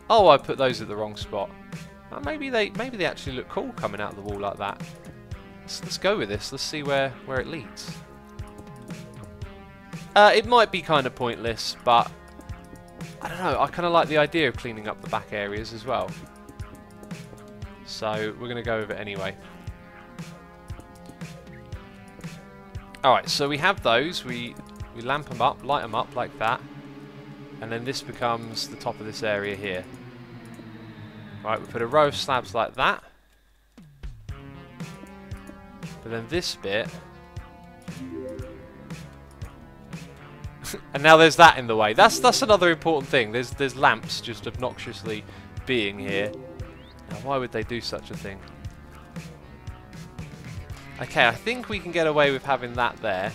Oh, I put those at the wrong spot. Maybe they actually look cool coming out of the wall like that. Let's go with this. Let's see where it leads. It might be kind of pointless, but I don't know. I kind of like the idea of cleaning up the back areas as well. So we're going to go with it anyway. Alright, so we have those. We lamp them up, light them up like that. And then this becomes the top of this area here. Right, we put a row of slabs like that. But then this bit... and now there's that in the way. That's another important thing. There's lamps just obnoxiously being here. Now, why would they do such a thing? Okay, I think we can get away with having that there.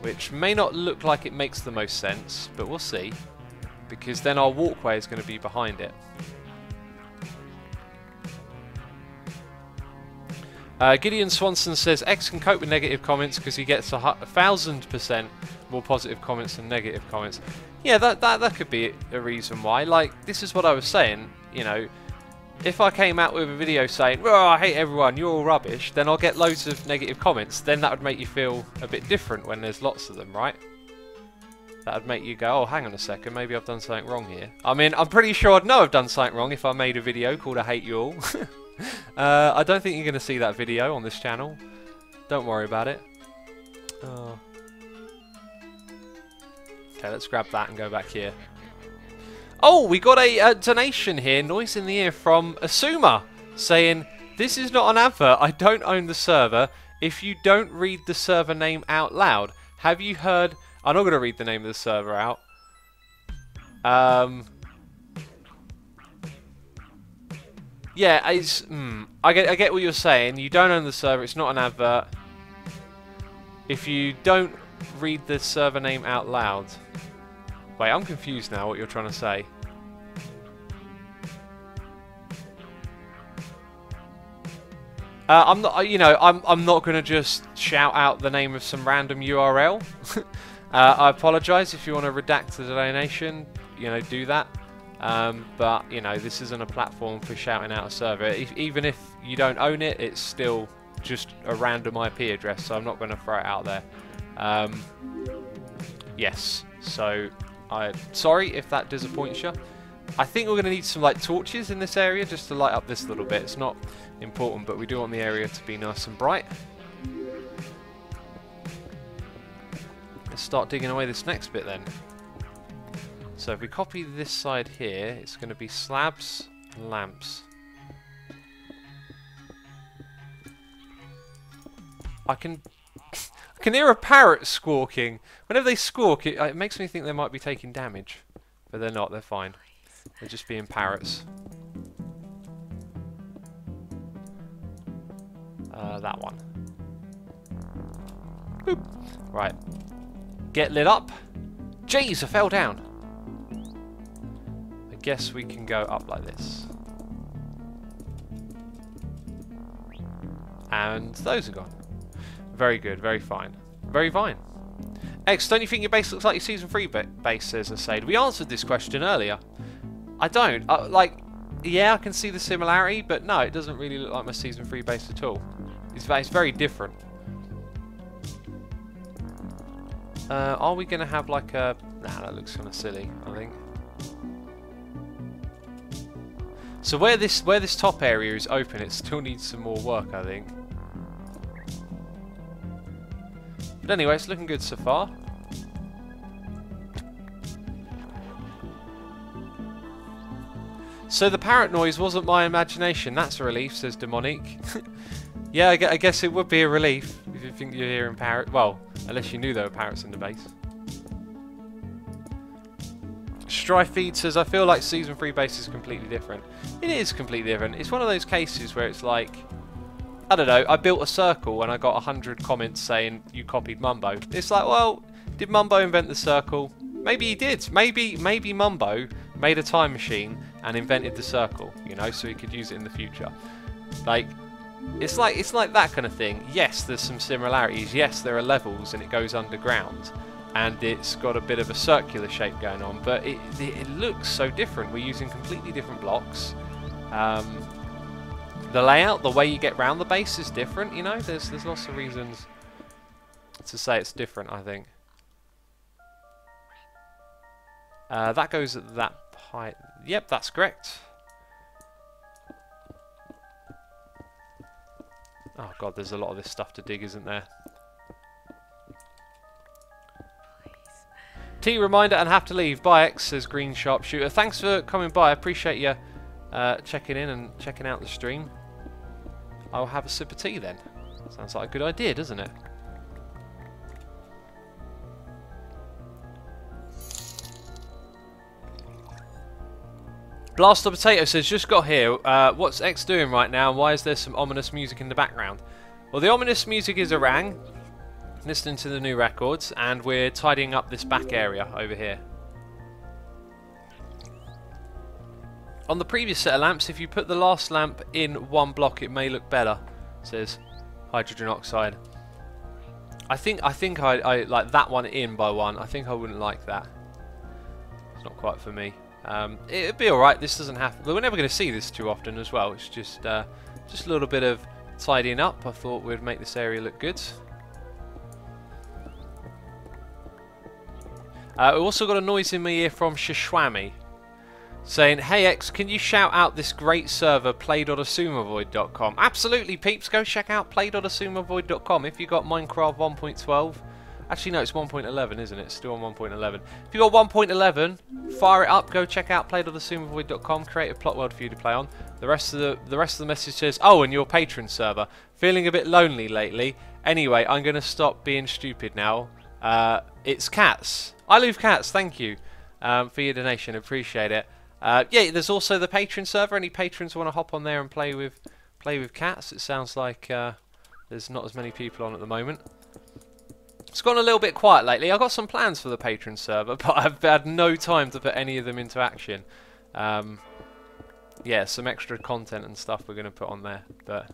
Which may not look like it makes the most sense, but we'll see. Because then our walkway is going to be behind it. Gideon Swanson says X can cope with negative comments because he gets 1,000% more positive comments than negative comments. Yeah, that could be a reason why. Like, this is what I was saying, you know, if I came out with a video saying, oh, I hate everyone, you're all rubbish, then I'll get loads of negative comments. Then that would make you feel a bit different when there's lots of them, right? That would make you go, oh, hang on a second, maybe I've done something wrong here. I mean, I'm pretty sure I'd know I've done something wrong if I made a video called I Hate You All. I don't think you're going to see that video on this channel. Don't worry about it. Oh. Okay, let's grab that and go back here. Oh, we got a donation here, Noise in the Ear, from Asuma, saying, this is not an advert, I don't own the server. If you don't read the server name out loud, have you heard... I'm not going to read the name of the server out. Yeah, it's... I get what you're saying. You don't own the server. It's not an advert. If you don't read the server name out loud... Wait, I'm confused now what you're trying to say. I'm not... You know, I'm not going to just shout out the name of some random URL. I apologise if you want to redact the donation. You know, do that. But, you know, this isn't a platform for shouting out a server. Even if you don't own it, it's still just a random IP address, so I'm not going to throw it out there. Yes, so I'm sorry if that disappoints you. I think we're going to need some like torches in this area just to light up this little bit. It's not important, but we do want the area to be nice and bright. Let's start digging away this next bit then. So if we copy this side here, it's going to be slabs and lamps. I can hear a parrot squawking. Whenever they squawk, it makes me think they might be taking damage. But they're not, they're fine. They're just being parrots. That one. Boop. Right. Get lit up. Jeez, I fell down. I guess we can go up like this. And those are gone. Very good, very fine. Very fine. X, don't you think your base looks like your Season 3 base, says Asade? We answered this question earlier. I don't. Like, yeah, I can see the similarity, but no, it doesn't really look like my Season 3 base at all. It's very different. Are we going to have like a... Nah, that looks kind of silly, I think. So where this top area is open, it still needs some more work, I think. But anyway, it's looking good so far. So the parrot noise wasn't my imagination. That's a relief, says Demonique. Yeah, I guess it would be a relief if you think you're hearing parrot. Well, unless you knew there were parrots in the base. Strifeed says, I feel like Season 3 base is completely different. It is completely different. It's one of those cases where it's like, I don't know, I built a circle and I got 100 comments saying you copied Mumbo. It's like, well, did Mumbo invent the circle? Maybe he did. Maybe Mumbo made a time machine and invented the circle, you know, so he could use it in the future. Like, it's like that kind of thing. Yes, there's some similarities. Yes, there are levels and it goes underground. And it's got a bit of a circular shape going on, but it looks so different. We're using completely different blocks. The layout, the way you get round the base is different, you know? There's lots of reasons to say it's different, I think. That goes at that height. Yep, that's correct. Oh god, there's a lot of this stuff to dig, isn't there? T reminder and have to leave. Bye X, says Green Sharpshooter. Thanks for coming by. I appreciate you checking in and checking out the stream. I'll have a sip of tea then. Sounds like a good idea, doesn't it? Blaster Potato says, just got here. What's X doing right now? And why is there some ominous music in the background? Well, the ominous music is Orang, listening to the new records, and we're tidying up this back area over here. On the previous set of lamps, if you put the last lamp in one block, it may look better, says Hydrogen Oxide. I think I like that one in by one. I think I wouldn't like that. It's not quite for me. It'd be alright. This doesn't have. We're never going to see this too often as well. It's just a little bit of tidying up. I thought we'd make this area look good. We've also got a noise in my ear from Shishwami saying, hey X, can you shout out this great server, play.asumovoid.com? Absolutely, peeps. Go check out play.asumovoid.com if you got Minecraft 1.12. Actually, no, it's 1.11, isn't it? It's still on 1.11. If you got 1.11, fire it up. Go check out play.asumovoid.com. Create a plot world for you to play on. The rest of the message says, oh, and your patron server. Feeling a bit lonely lately. Anyway, I'm going to stop being stupid now. It's Cats. I love Cats. Thank you for your donation. Appreciate it. Yeah, there's also the patron server. Any patrons want to hop on there and play with Cats? It sounds like there's not as many people on at the moment. It's gone a little bit quiet lately. I've got some plans for the patron server, but I've had no time to put any of them into action. Yeah, some extra content and stuff we're going to put on there, but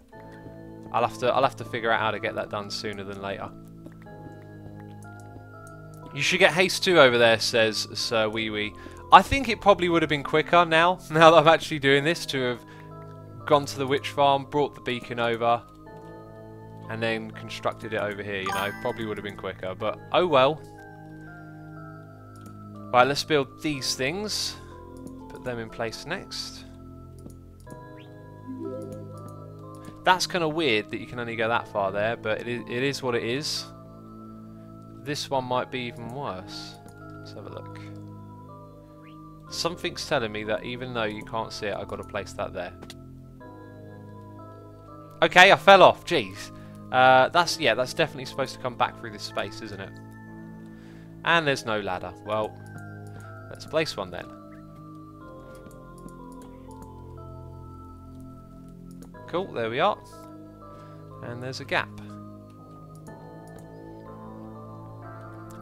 I'll have to figure out how to get that done sooner than later. You should get Haste 2 over there, says Sir Wee Wee. I think it probably would have been quicker now that I'm actually doing this, to have gone to the witch farm, brought the beacon over, and then constructed it over here, you know. Probably would have been quicker, but oh well. Right, let's build these things. Put them in place next. That's kind of weird that you can only go that far there, but it is what it is. This one might be even worse. Let's have a look. Something's telling me that even though you can't see it, I've got to place that there. Okay, I fell off. Jeez. That's definitely supposed to come back through this space, isn't it? And there's no ladder. Well, let's place one then. Cool, there we are. And there's a gap.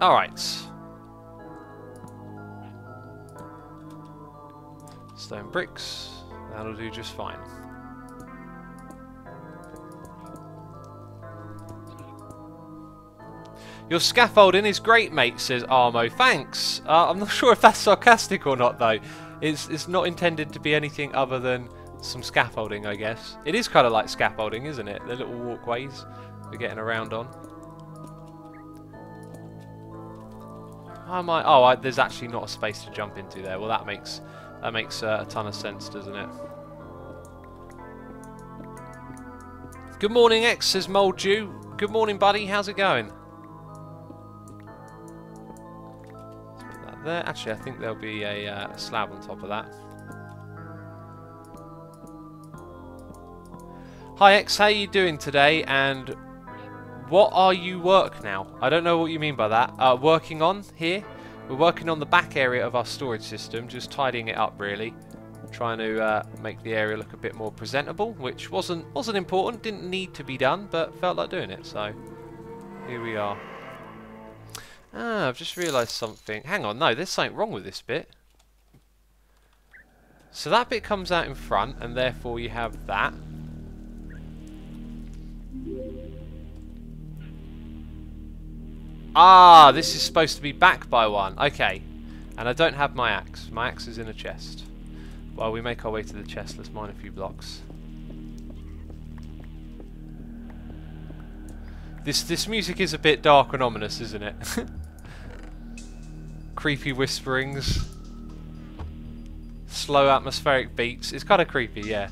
Alright. Stone bricks. That'll do just fine. Your scaffolding is great, mate, says Armo. Thanks. I'm not sure if that's sarcastic or not, though. It's not intended to be anything other than some scaffolding, I guess. It is kind of like scaffolding, isn't it? The little walkways we're getting around on. There's actually not a space to jump into there. Well, that makes a ton of sense, doesn't it? Good morning, X, says Moldew. Good morning, buddy. How's it going? Let's put that there. Actually, I think there'll be a slab on top of that. Hi, X. How are you doing today? And what are you work now? I don't know what you mean by that. Working on here? We're working on the back area of our storage system, just tidying it up, really. Trying to make the area look a bit more presentable, which wasn't important, didn't need to be done, but felt like doing it. So here we are. Ah, I've just realised something. Hang on, no, there's something wrong with this bit. So that bit comes out in front, and therefore you have that. Ah, this is supposed to be back by one. Okay. And I don't have my axe. My axe is in a chest. While we make our way to the chest, let's mine a few blocks. This music is a bit dark and ominous, isn't it? Creepy whisperings. Slow atmospheric beats. It's kind of creepy, yeah.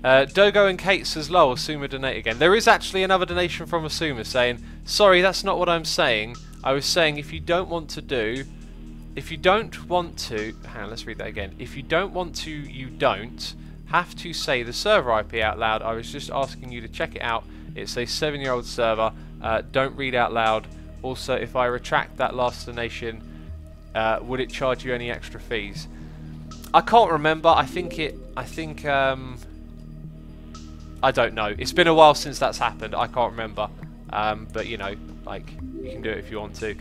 Dogo and Kate says, lol, Asuma donate again. There is actually another donation from Asuma saying, sorry, that's not what I'm saying. I was saying if you don't want to hang on, let's read that again. If you don't want to, you don't have to say the server IP out loud. I was just asking you to check it out. It's a 7-year-old server. Don't read out loud. Also, if I retract that last donation, would it charge you any extra fees? I can't remember. I don't know. It's been a while since that's happened. I can't remember. But you know, like, you can do it if you want to.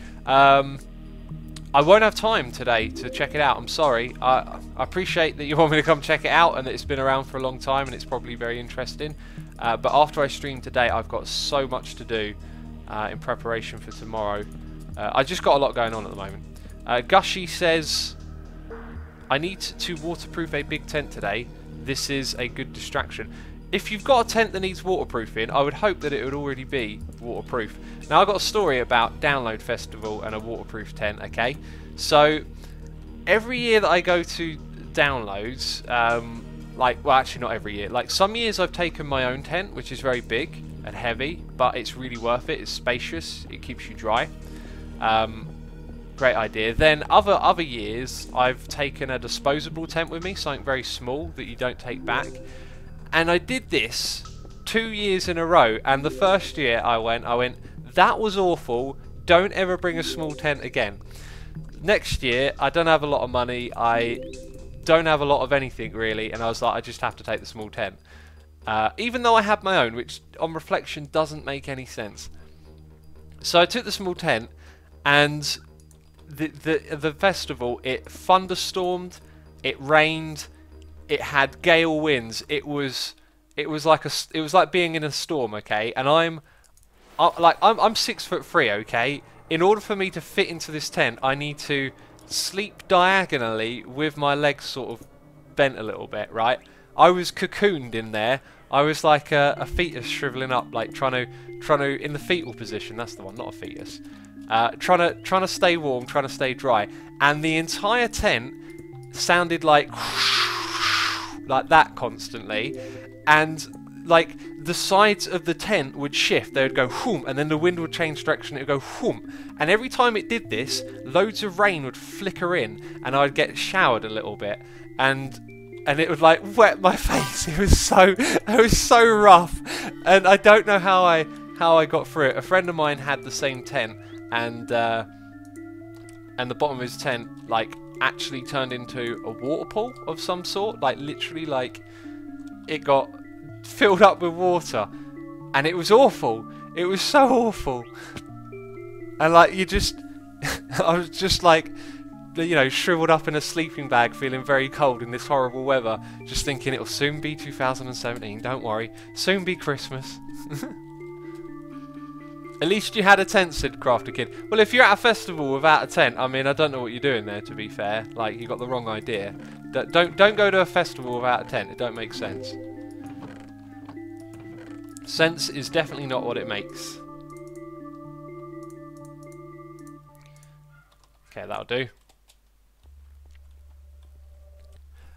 I won't have time today to check it out. I'm sorry. I appreciate that you want me to come check it out and that it's been around for a long time and it's probably very interesting. But after I stream today, I've got so much to do in preparation for tomorrow. I just got a lot going on at the moment. Gushy says, I need to waterproof a big tent today. This is a good distraction. If you've got a tent that needs waterproofing, I would hope that it would already be waterproof. Now, I've got a story about Download Festival and a waterproof tent, okay? So, every year that I go to Downloads, well, actually not every year. Like, some years I've taken my own tent, which is very big and heavy, but it's really worth it. It's spacious. It keeps you dry. Great idea. Then other years, I've taken a disposable tent with me, something very small that you don't take back. And I did this 2 years in a row, and the first year I went, that was awful, don't ever bring a small tent again. Next year, I don't have a lot of money, I don't have a lot of anything really, and I was like, I just have to take the small tent. Even though I had my own, which on reflection doesn't make any sense. So I took the small tent, and the festival, it thunderstormed, it rained, it had gale winds. It was like being in a storm, okay? And I'm 6'3", okay? In order for me to fit into this tent, I need to sleep diagonally with my legs sort of bent a little bit, right? I was cocooned in there. I was like a fetus shriveling up, like trying to in the fetal position. That's the one, not a fetus. Trying to stay warm, trying to stay dry, and the entire tent sounded like that constantly, and like the sides of the tent would shift. They would go whoom, and then the wind would change direction. It would go whoom, and every time it did this, loads of rain would flicker in, and I'd get showered a little bit, and it would like wet my face. It was so rough, and I don't know how I got through it. A friend of mine had the same tent, and the bottom of his tent like actually turned into a water pool of some sort, like literally, like it got filled up with water, and it was awful. It was so awful, and like I was just like, you know, shriveled up in a sleeping bag, feeling very cold in this horrible weather, just thinking it'll soon be 2017. Don't worry, soon be Christmas. At least you had a tent, said Crafter Kid. Well, if you're at a festival without a tent, I mean, I don't know what you're doing there, to be fair. Like, you got the wrong idea. Don't go to a festival without a tent. It don't make sense. Sense is definitely not what it makes. Okay, that'll do.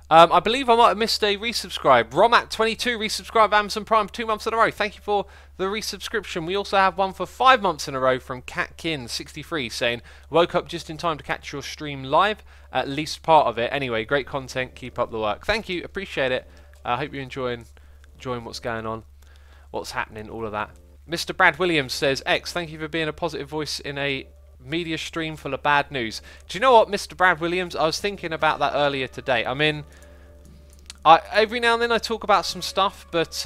I believe I might have missed a resubscribe. Romat22 resubscribed Amazon Prime for 2 months in a row. Thank you for the resubscription. We also have one for 5 months in a row from Catkin63 saying, woke up just in time to catch your stream live, at least part of it. Anyway, great content. Keep up the work. Thank you. Appreciate it. I hope you're enjoying what's going on, what's happening, all of that. Mr. Brad Williams says, X, thank you for being a positive voice in a media stream full of bad news. Do you know what, Mr. Brad Williams? I was thinking about that earlier today. I mean, every now and then I talk about some stuff, but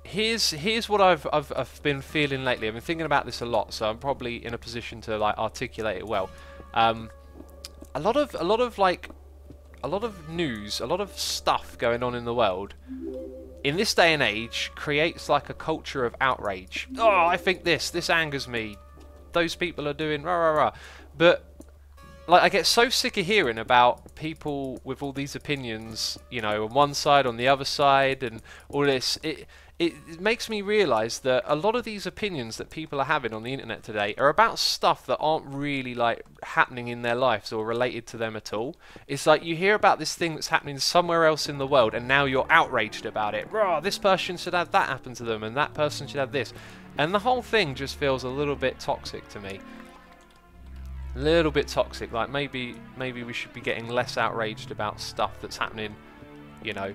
here's what I've been feeling lately. I've been thinking about this a lot, so I'm probably in a position to like articulate it well. A lot of news, a lot of stuff going on in the world in this day and age creates like a culture of outrage. Oh, I think this angers me. Those people are doing rah rah rah. But like, I get so sick of hearing about people with all these opinions, you know, on one side, on the other side, and all this. It makes me realise that a lot of these opinions that people are having on the internet today are about stuff that aren't really like happening in their lives or related to them at all. It's like you hear about this thing that's happening somewhere else in the world and now you're outraged about it. Rah, this person should have that happen to them and that person should have this. And the whole thing just feels a little bit toxic to me. A little bit toxic. Like maybe we should be getting less outraged about stuff that's happening, you know,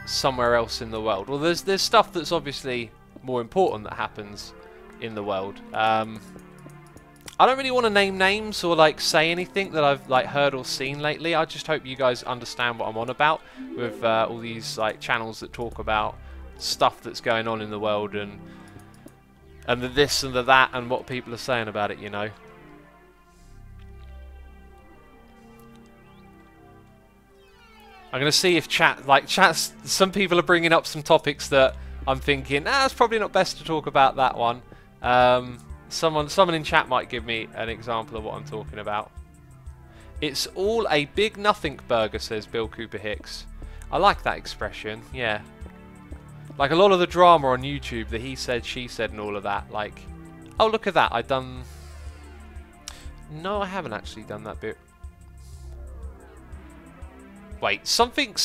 somewhere else in the world. Well, there's stuff that's obviously more important that happens in the world. I don't really want to name names or like say anything that I've like heard or seen lately. I just hope you guys understand what I'm on about with all these like channels that talk about stuff that's going on in the world and the this and the that and what people are saying about it, you know. I'm going to see if chat's, some people are bringing up some topics that I'm thinking, it's probably not best to talk about that one. Someone in chat might give me an example of what I'm talking about. It's all a big nothing burger, says Bill Cooper Hicks. I like that expression, yeah. Like a lot of the drama on YouTube, the he said, she said and all of that, like, oh look at that, I've done... No, I haven't actually done that bit. Wait, something...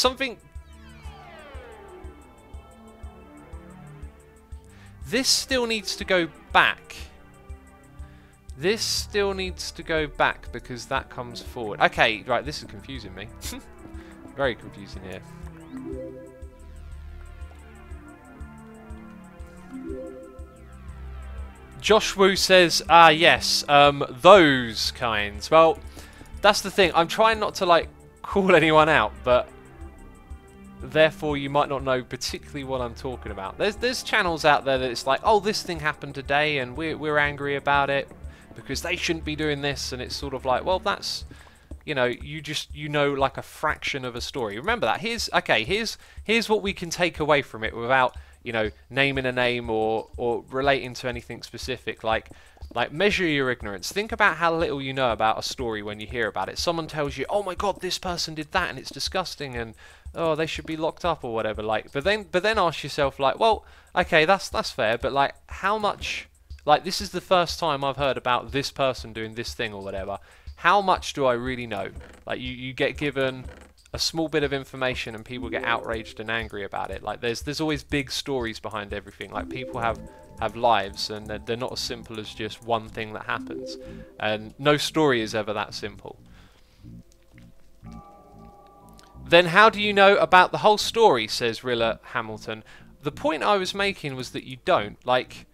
This still needs to go back. This still needs to go back because that comes forward. Okay, right, this is confusing me. Very confusing here. Josh Wu says, yes, those kinds. Well, that's the thing. I'm trying not to, like, call anyone out, but therefore you might not know particularly what I'm talking about. There's channels out there that it's like, oh, this thing happened today and we're angry about it because they shouldn't be doing this, and it's sort of like, well, that's, you know, you know like a fraction of a story. Remember that. Here's what we can take away from it without, you know, naming a name or relating to anything specific. Like measure your ignorance. Think about how little you know about a story when you hear about it. Someone tells you, oh my god, this person did that and it's disgusting and oh, they should be locked up or whatever. Like, but then ask yourself, like, well, okay, that's fair, but like, how much? Like, this is the first time I've heard about this person doing this thing or whatever. How much do I really know? Like, you get given a small bit of information and people get outraged and angry about it. Like, there's always big stories behind everything. Like, people have lives and they're not as simple as just one thing that happens. And no story is ever that simple. Then how do you know about the whole story, says Rilla Hamilton. The point I was making was that you don't. Like,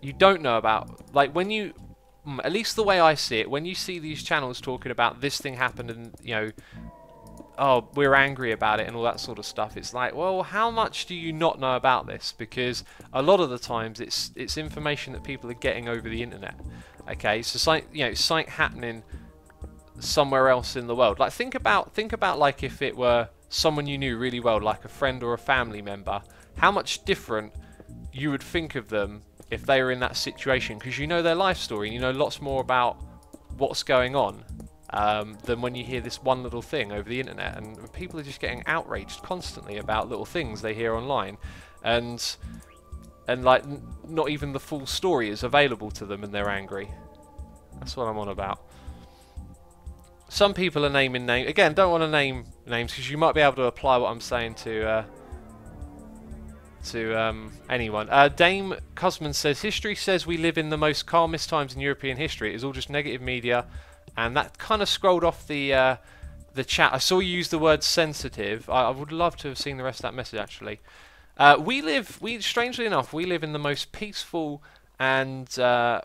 you don't know about... Like, when you... At least the way I see it, when you see these channels talking about this thing happened and, you know, oh, we're angry about it and all that sort of stuff, it's like, well, how much do you not know about this? Because a lot of the times it's information that people are getting over the internet. Okay, so something happening somewhere else in the world. Like, think about like if it were someone you knew really well, like a friend or a family member, how much different you would think of them if they were in that situation, because you know their life story and you know lots more about what's going on than when you hear this one little thing over the internet. And people are just getting outraged constantly about little things they hear online, and like not even the full story is available to them and they're angry. That's what I'm on about. Some people are naming names. Again, don't want to name names because you might be able to apply what I'm saying to anyone. Dame Cosman says, history says we live in the most calmest times in European history. It is all just negative media. And that kind of scrolled off the chat. I saw you use the word sensitive. I would love to have seen the rest of that message, actually. Strangely enough, we live in the most peaceful and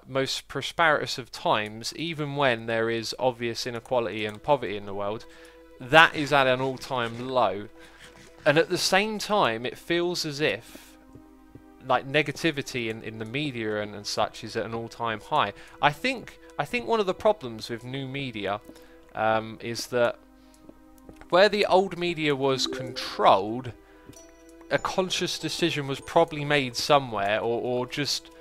most prosperous of times, even when there is obvious inequality and poverty in the world, that is at an all-time low. And at the same time, it feels as if like negativity in the media and such is at an all-time high. I think one of the problems with new media is that where the old media was controlled, a conscious decision was probably made somewhere, or just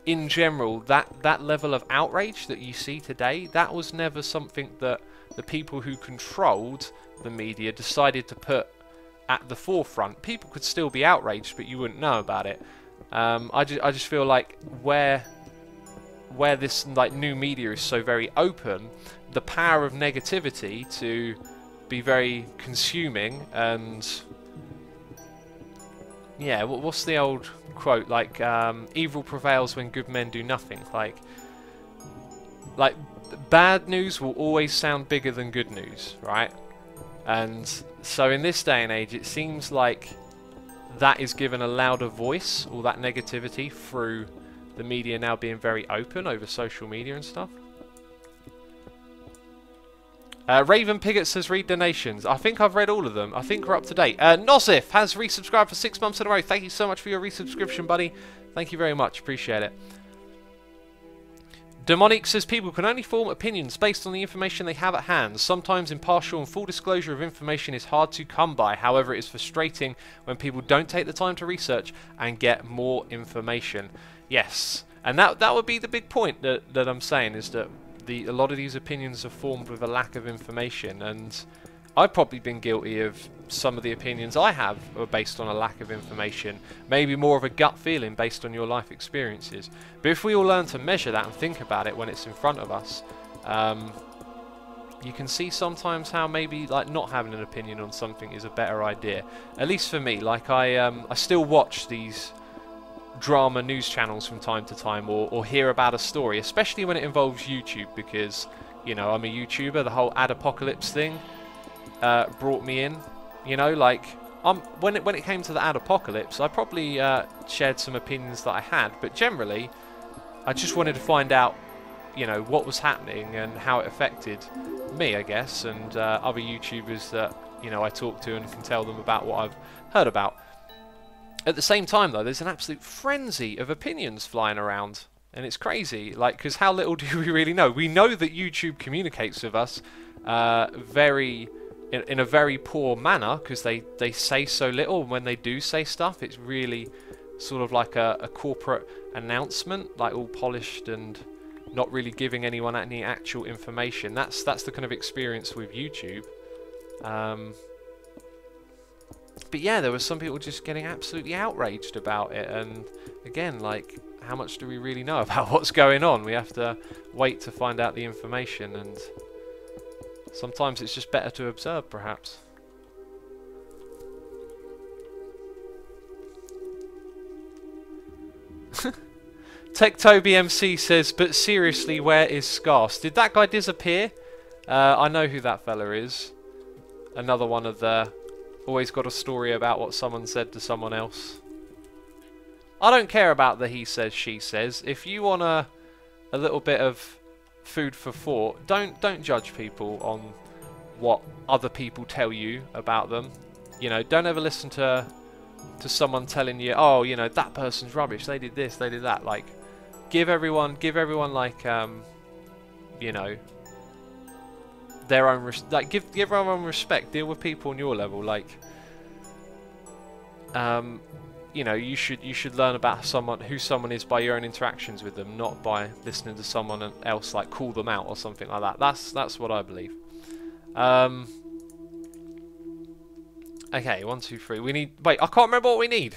in general, that level of outrage that you see today, that was never something that the people who controlled the media decided to put at the forefront. People could still be outraged, but you wouldn't know about it. I just feel like where this like new media is so very open, the power of negativity to be very consuming, and yeah, what's the old quote, like evil prevails when good men do nothing. Like bad news will always sound bigger than good news, right? And so in this day and age, it seems like that is given a louder voice, all that negativity, through the media now being very open over social media and stuff. Raven Pigott says read donations. I think I've read all of them. I think we're up to date. Nosif has resubscribed for 6 months in a row. Thank you so much for your resubscription, buddy. Thank you very much. Appreciate it. Demonic says people can only form opinions based on the information they have at hand. Sometimes impartial and full disclosure of information is hard to come by. However, it is frustrating when people don't take the time to research and get more information. Yes, and that would be the big point that I'm saying, is that a lot of these opinions are formed with a lack of information, and I've probably been guilty of some of the opinions I have are based on a lack of information, maybe more of a gut feeling based on your life experiences. But if we all learn to measure that and think about it when it's in front of us, you can see sometimes how maybe like not having an opinion on something is a better idea. At least for me, like I still watch these drama news channels from time to time, or hear about a story, especially when it involves YouTube, because, you know, I'm a YouTuber. The whole ad apocalypse thing brought me in, you know, like when it came to the ad apocalypse, I probably shared some opinions that I had, but generally I just wanted to find out, you know, what was happening and how it affected me, I guess, and other YouTubers that, you know, I talk to and can tell them about what I've heard about. At the same time, though, there's an absolute frenzy of opinions flying around, and it's crazy, like, because how little do we really know? We know that YouTube communicates with us in a very poor manner, because they say so little, and when they do say stuff, it's really sort of like a corporate announcement, like all polished and not really giving anyone any actual information. That's the kind of experience with YouTube. But yeah, there were some people just getting absolutely outraged about it, and again, like, how much do we really know about what's going on? We have to wait to find out the information, and sometimes it's just better to observe, perhaps. TechTobyMC says, but seriously, where is Scarce? Did that guy disappear? I know who that fella is. Another one of the... always got a story about what someone said to someone else. I don't care about the he says, she says. If you want a little bit of food for thought, don't judge people on what other people tell you about them. You know, don't ever listen to someone telling you, oh, you know, that person's rubbish, they did this, they did that. Like, give everyone like, you know, their own give everyone respect. Deal with people on your level. Like, you know, you should learn about who someone is by your own interactions with them, not by listening to someone else like call them out or something like that. That's what I believe. Okay, 1, 2, 3. We need. Wait, I can't remember what we need.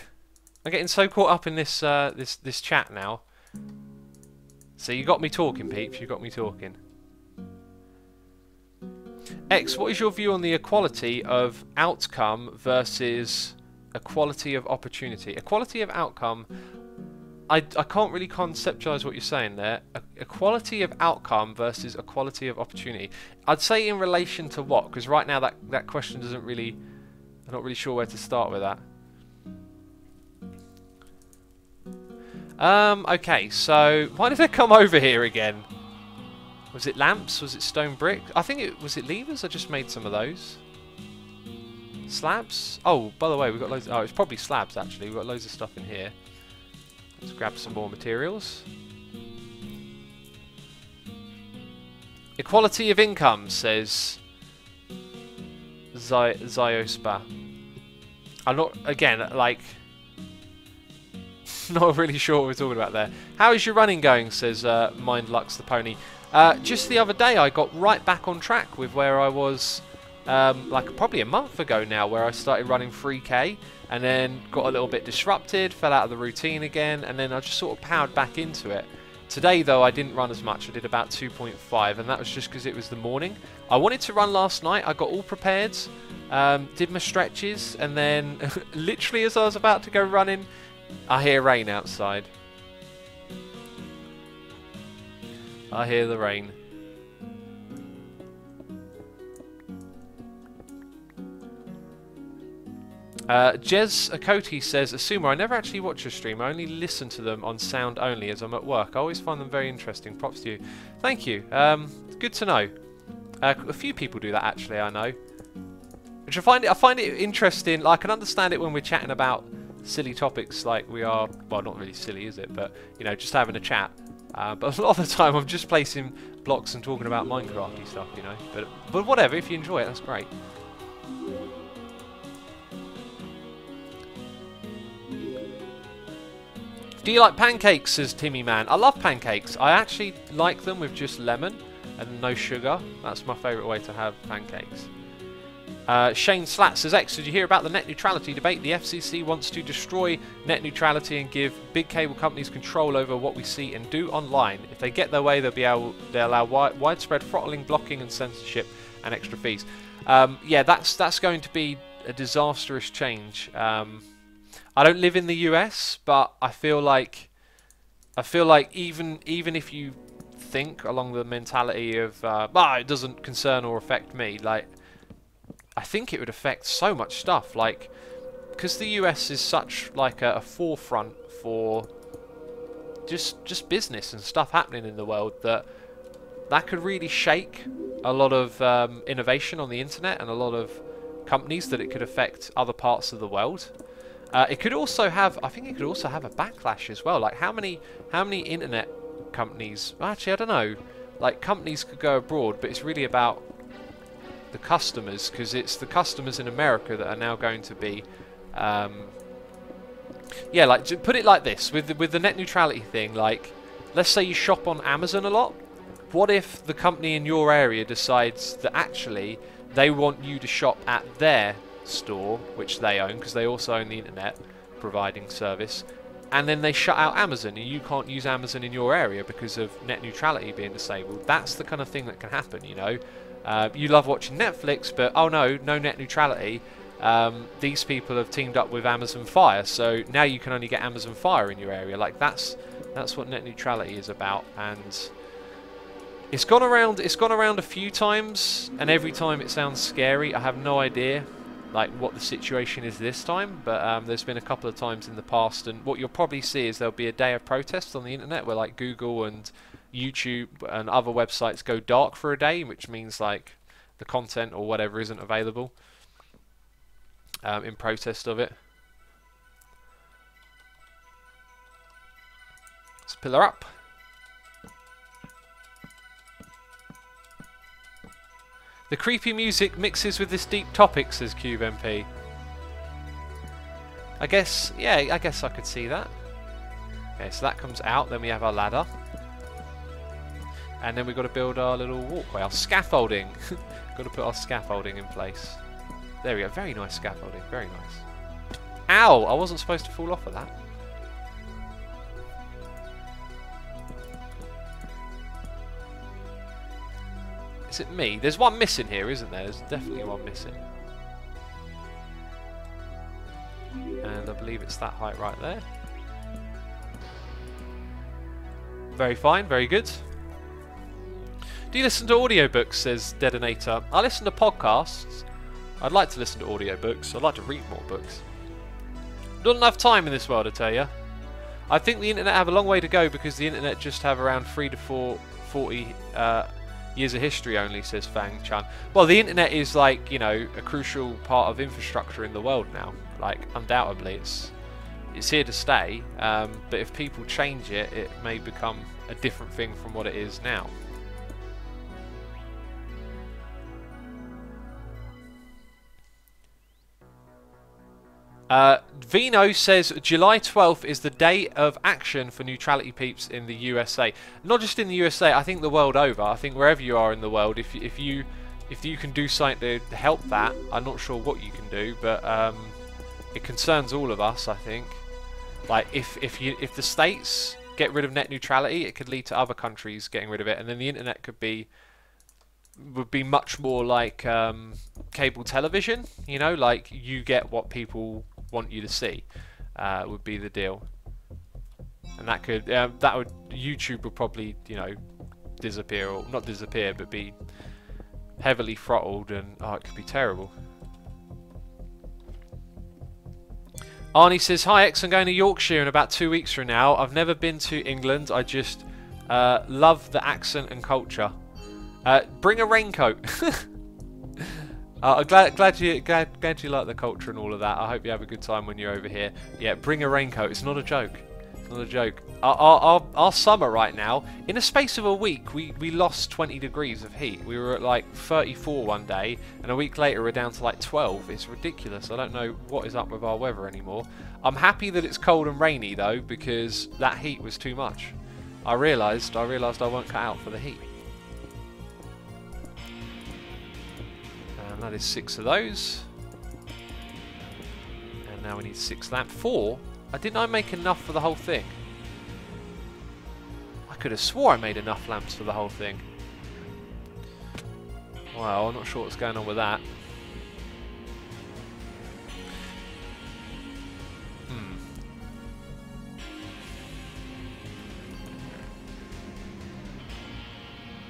I'm getting so caught up in this this chat now. So you got me talking, peeps. You got me talking. X, what is your view on the equality of outcome versus equality of opportunity? Equality of outcome, I can't really conceptualize what you're saying there. Equality of outcome versus equality of opportunity. I'd say in relation to what? Because right now that question doesn't really... I'm not really sure where to start with that. Okay, so why did it come over here again? Was it lamps? Was it stone brick? I think it was it levers? I just made some of those. Slabs? Oh, by the way, we've got loads. Oh, it's probably slabs actually. We've got loads of stuff in here. Let's grab some more materials. Equality of income, says Zyospa. I'm not, again, like, not really sure what we're talking about there. How is your running going, says Mindlux the Pony. Just the other day I got right back on track with where I was like probably a month ago now, where I started running 3k and then got a little bit disrupted, fell out of the routine again, and then I just sort of powered back into it. Today though I didn't run as much. I did about 2.5, and that was just because it was the morning. I wanted to run last night. I got all prepared, did my stretches, and then literally as I was about to go running, I hear rain outside. I hear the rain. Jez Akoti says, Assumer, I never actually watch your stream. I only listen to them on sound only as I'm at work. I always find them very interesting. Props to you. Thank you. Good to know. A few people do that actually, I know. Which I find it interesting. Like, I can understand it when we're chatting about silly topics like we are. Well, not really silly, is it? But, you know, just having a chat. But a lot of the time I'm just placing blocks and talking about Minecrafty stuff, you know. But whatever, if you enjoy it, that's great. Do you like pancakes, says Timmy Man. I love pancakes. I actually like them with just lemon and no sugar. That's my favourite way to have pancakes. Shane Slat says, X, did you hear about the net neutrality debate? The FCC wants to destroy net neutrality and give big cable companies control over what we see and do online. If they get their way, they'll allow widespread throttling, blocking and censorship and extra fees. Yeah, that's going to be a disastrous change. I don't live in the US, but I feel like even if you think along the mentality of it doesn't concern or affect me, like, I think it would affect so much stuff, like, because the US is such like a forefront for just business and stuff happening in the world, that could really shake a lot of innovation on the internet and a lot of companies, that it could affect other parts of the world. It could also have, I think it could also have a backlash as well. Like, how many internet companies, actually I don't know, like, companies could go abroad, but it's really about the customers, because it's the customers in America that are now going to be yeah, like, to put it like this, with the net neutrality thing, like, let's say you shop on Amazon a lot. What if the company in your area decides that actually they want you to shop at their store, which they own, because they also own the internet providing service, and then they shut out Amazon and you can't use Amazon in your area because of net neutrality being disabled? That's the kind of thing that can happen, you know. You love watching Netflix, but oh no net neutrality. These people have teamed up with Amazon Fire, so now you can only get Amazon Fire in your area. Like, that's what net neutrality is about, and it's gone around a few times, and every time it sounds scary. I have no idea like what the situation is this time, but there's been a couple of times in the past, and what you'll probably see is there'll be a day of protest on the internet where, like, Google and YouTube and other websites go dark for a day, which means like the content or whatever isn't available in protest of it. Let's pillar up. The creepy music mixes with this deep topic, says CubeMP. I guess, yeah, I guess I could see that. Okay, so that comes out, then we have our ladder. And then we've got to build our little walkway, our scaffolding. Got to put our scaffolding in place. There we go, very nice scaffolding, very nice. Ow! I wasn't supposed to fall off of that. Is it me? There's one missing here, isn't there? There's definitely one missing. And I believe it's that height right there. Very fine, very good. Do you listen to audiobooks, says Dedonator. I listen to podcasts. I'd like to listen to audiobooks. I'd like to read more books. Not enough time in this world, I tell you. I think the internet have a long way to go because the internet just have around 3 to 40 years of history only, says Fang Chan. Well, the internet is like, you know, a crucial part of infrastructure in the world now. Like, undoubtedly, it's here to stay. But if people change it, it may become a different thing from what it is now. Vino says July 12th is the day of action for neutrality peeps in the USA. Not just in the USA, I think the world over. I think wherever you are in the world, if you can do something to help that, I'm not sure what you can do, but it concerns all of us, I think. Like if the states get rid of net neutrality, it could lead to other countries getting rid of it, and then the internet would be much more like cable television, you know, like you get what people want you to see, would be the deal. And that could YouTube would probably, you know, disappear, or not disappear, but be heavily throttled, and it could be terrible. Arnie says, hi X, I'm going to Yorkshire in about 2 weeks from now. I've never been to England, I just love the accent and culture. Bring a raincoat. I'm glad you like the culture and all of that. I hope you have a good time when you're over here. Yeah, bring a raincoat. It's not a joke. It's not a joke. Our summer right now, in a space of a week, we lost 20 degrees of heat. We were at like 34 one day, and a week later we're down to like 12. It's ridiculous. I don't know what is up with our weather anymore. I'm happy that it's cold and rainy though, because that heat was too much. I realised I weren't cut out for the heat. And that is 6 of those. And now we need 6 lamps. 4? Didn't I make enough for the whole thing? I could have swore I made enough lamps for the whole thing. Well, I'm not sure what's going on with that.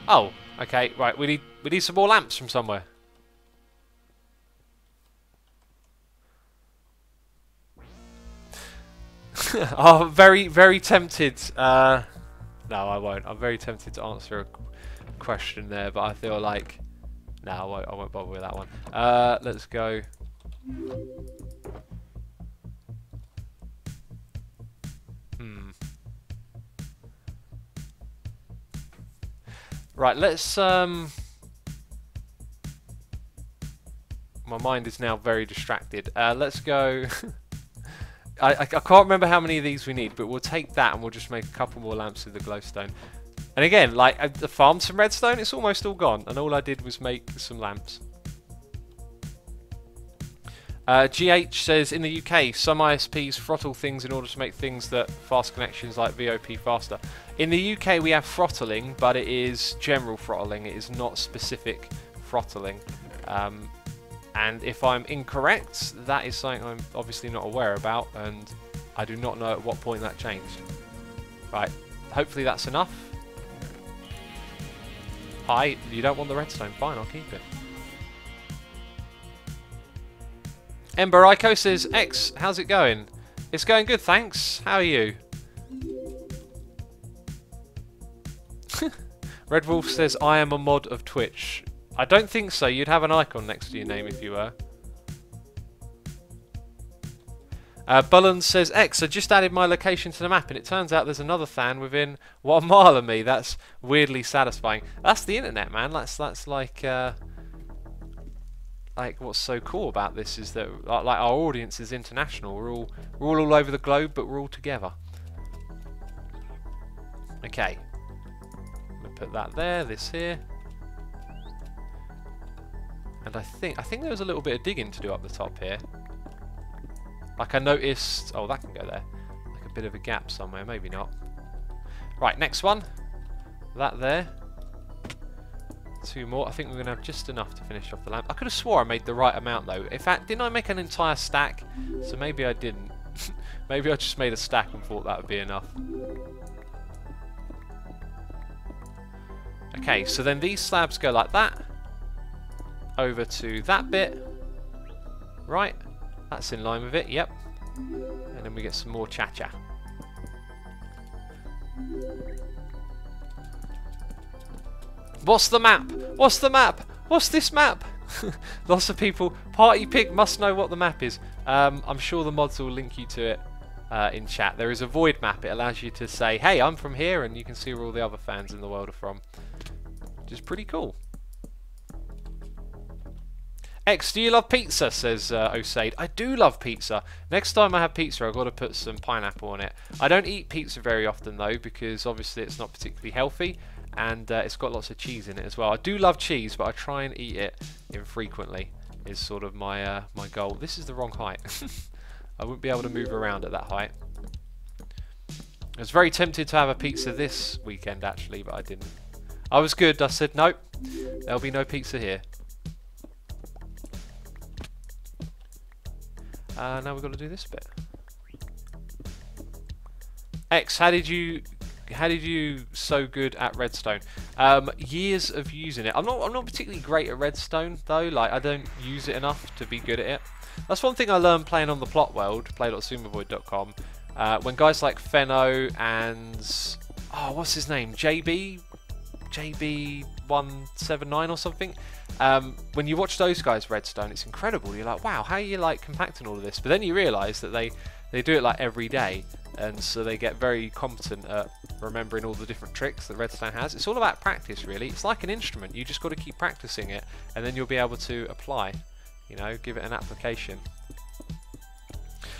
Oh, okay, right, we need some more lamps from somewhere. I'm very, very tempted. No, I won't. I'm very tempted to answer a question there, but I feel like no, I won't bother with that one. Let's go. Right, let's my mind is now very distracted. Let's go. I can't remember how many of these we need, but we'll take that and we'll just make a couple more lamps with the glowstone. And again, like I farmed some redstone, it's almost all gone, and all I did was make some lamps. GH says, in the UK, some ISPs throttle things in order to make things that fast connections like VOP faster. In the UK we have throttling, but it is general throttling, it is not specific throttling. And if I'm incorrect, that is something I'm obviously not aware about, and I do not know at what point that changed. Right, hopefully that's enough. Hi, you don't want the redstone, fine, I'll keep it. Ember Ico says, X, how's it going? It's going good, thanks. How are you? Red Wolf says, I am a mod of Twitch. I don't think so. You'd have an icon next to your name if you were. Bullen says, X, I just added my location to the map and it turns out there's another fan within 1 mile of me. That's weirdly satisfying. That's the internet, man. That's like what's so cool about this is that like our audience is international. We're all over the globe, but we're all together. Okay. I'm gonna put that there, this here. And I think there was a little bit of digging to do up the top here. Like I noticed, oh, that can go there. Like a bit of a gap somewhere, maybe not. Right, next one. That there. 2 more. I think we're going to have just enough to finish off the lamp. I could have swore I made the right amount though. In fact, didn't I make an entire stack? So maybe I didn't. Maybe I just made a stack and thought that would be enough. Okay, so then these slabs go like that. Over to that bit. Right. That's in line with it, yep. And then we get some more cha-cha. What's the map? What's the map? What's this map? Lots of people. Party Pig must know what the map is. I'm sure the mods will link you to it in chat. There is a void map. It allows you to say, hey, I'm from here, and you can see where all the other fans in the world are from. Which is pretty cool. X, do you love pizza? Says Osaid. I do love pizza. Next time I have pizza, I've got to put some pineapple on it. I don't eat pizza very often, though, because obviously it's not particularly healthy. And it's got lots of cheese in it as well. I do love cheese, but I try and eat it infrequently. Is sort of my my goal. This is the wrong height. I wouldn't be able to move around at that height. I was very tempted to have a pizza this weekend, actually, but I didn't. I was good. I said, nope, there'll be no pizza here. Now we've got to do this bit. X, how did you so good at Redstone? Years of using it. I'm not particularly great at Redstone though. Like I don't use it enough to be good at it. That's one thing I learned playing on the plot world, play.sumovoid.com. When guys like Fenno and what's his name, JB179 or something. When you watch those guys Redstone, it's incredible. You're like, wow, how are you like compacting all of this? But then you realise that they do it like every day. And so they get very competent at remembering all the different tricks that Redstone has. It's all about practice, really. It's like an instrument. You just got to keep practicing it, and then you'll be able to apply. You know, give it an application.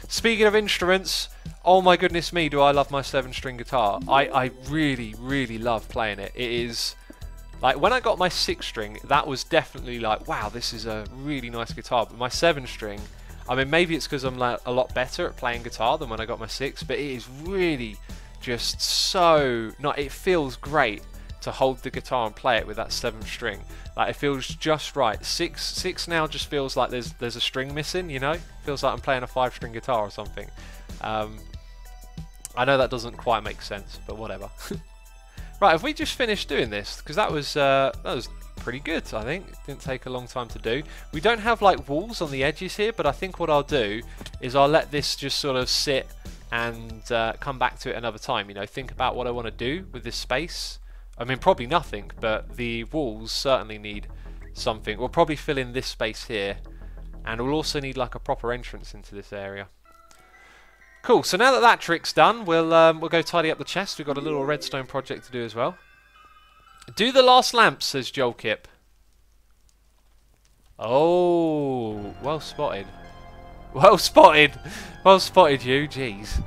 Speaking of instruments, oh my goodness me, do I love my 7-string guitar. I really, really love playing it. It is... Like, when I got my 6-string, that was definitely like, wow, this is a really nice guitar. But my 7-string... I mean, maybe it's because I'm like a lot better at playing guitar than when I got my 6, but it is really just so... it feels great to hold the guitar and play it with that 7th string. Like, it feels just right. 6 now just feels like there's a string missing, you know? Feels like I'm playing a 5-string guitar or something. I know that doesn't quite make sense, but whatever. Right, have we just finished doing this? Because that was pretty good, I think. It didn't take a long time to do. We don't have like walls on the edges here, but I think what I'll do is I'll let this just sort of sit and come back to it another time. You know, think about what I want to do with this space. I mean, probably nothing, but the walls certainly need something. We'll probably fill in this space here, and we'll also need like a proper entrance into this area. Cool, so now that that trick's done, we'll go tidy up the chest. We've got a little redstone project to do as well. Do the last lamp, says Joel Kip. Oh, well spotted. Well spotted. Well spotted, you. Jeez.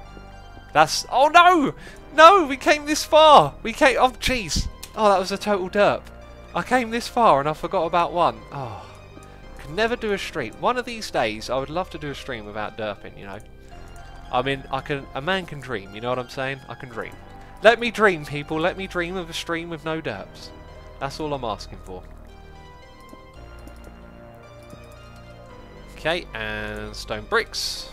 That's... Oh, no! No, we came this far. We came... Oh, jeez. Oh, that was a total derp. I came this far and I forgot about one. Oh. Could never do a stream. One of these days, I would love to do a stream without derping, you know. I mean, a man can dream, you know what I'm saying? I can dream. Let me dream, people. Let me dream of a stream with no derps. That's all I'm asking for. Okay, and stone bricks.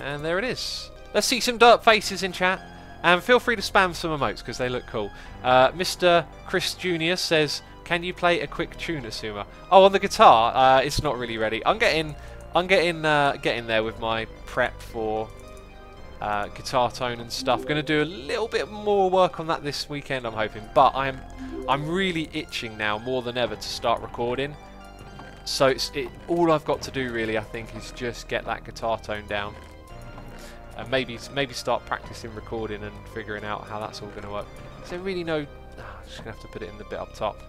And there it is. Let's see some derp faces in chat. And feel free to spam some emotes because they look cool. Mr. Chris Jr. says, can you play a quick tune, Asuma? Oh, on the guitar? It's not really ready. I'm getting there with my prep for... guitar tone and stuff. Going to do a little bit more work on that this weekend, I'm hoping. But I'm really itching now more than ever to start recording. So all I've got to do really, I think, is just get that guitar tone down, and maybe start practicing recording and figuring out how that's all going to work. Is there really no? I'm just going to have to put it in the bit up top.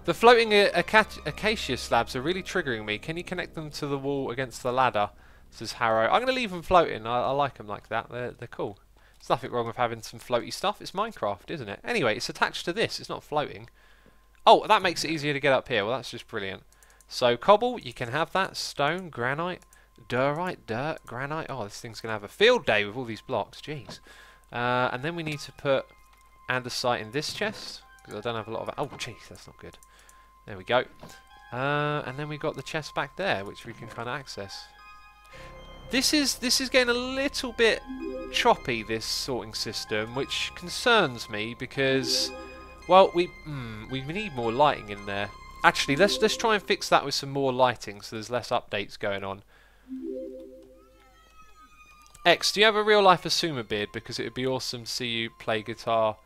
The floating acacia slabs are really triggering me. Can you connect them to the wall against the ladder? Says Harrow. I'm going to leave them floating. I like them like that. They're cool. There's nothing wrong with having some floaty stuff. It's Minecraft, isn't it? Anyway, it's attached to this. It's not floating. Oh, that makes it easier to get up here. Well, that's just brilliant. So, cobble, you can have that. Stone, granite, diorite, dirt, granite. Oh, this thing's going to have a field day with all these blocks. Jeez. And then we need to put andesite in this chest, because I don't have a lot of it. Oh, jeez, that's not good. There we go. And then we got the chest back there, which we can kind of access. This is getting a little bit choppy, this sorting system, which concerns me because, well, we need more lighting in there. Actually, let's try and fix that with some more lighting, so there's less updates going on. X, do you have a real life Asuma beard? Because it would be awesome to see you play guitar.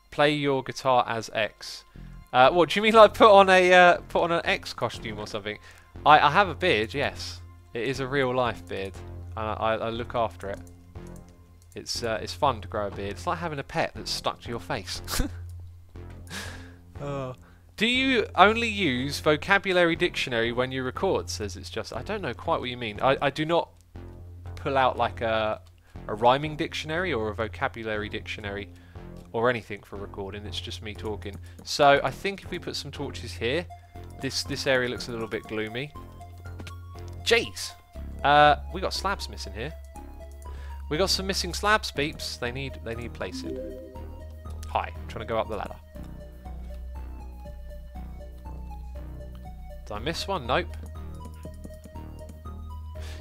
Play your guitar as X. What do you mean, like put on an X costume or something? I have a beard, yes. It is a real life beard. I look after it. It's fun to grow a beard. It's like having a pet that's stuck to your face. Do you only use vocabulary dictionary when you record? Says it's just. I don't know quite what you mean. I do not pull out like a rhyming dictionary or a vocabulary dictionary or anything for recording. It's just me talking. So I think if we put some torches here, this area looks a little bit gloomy. Jeez, we got slabs missing here. We got some missing slabs, peeps. They need placing. Hi, I'm trying to go up the ladder. Did I miss one? Nope.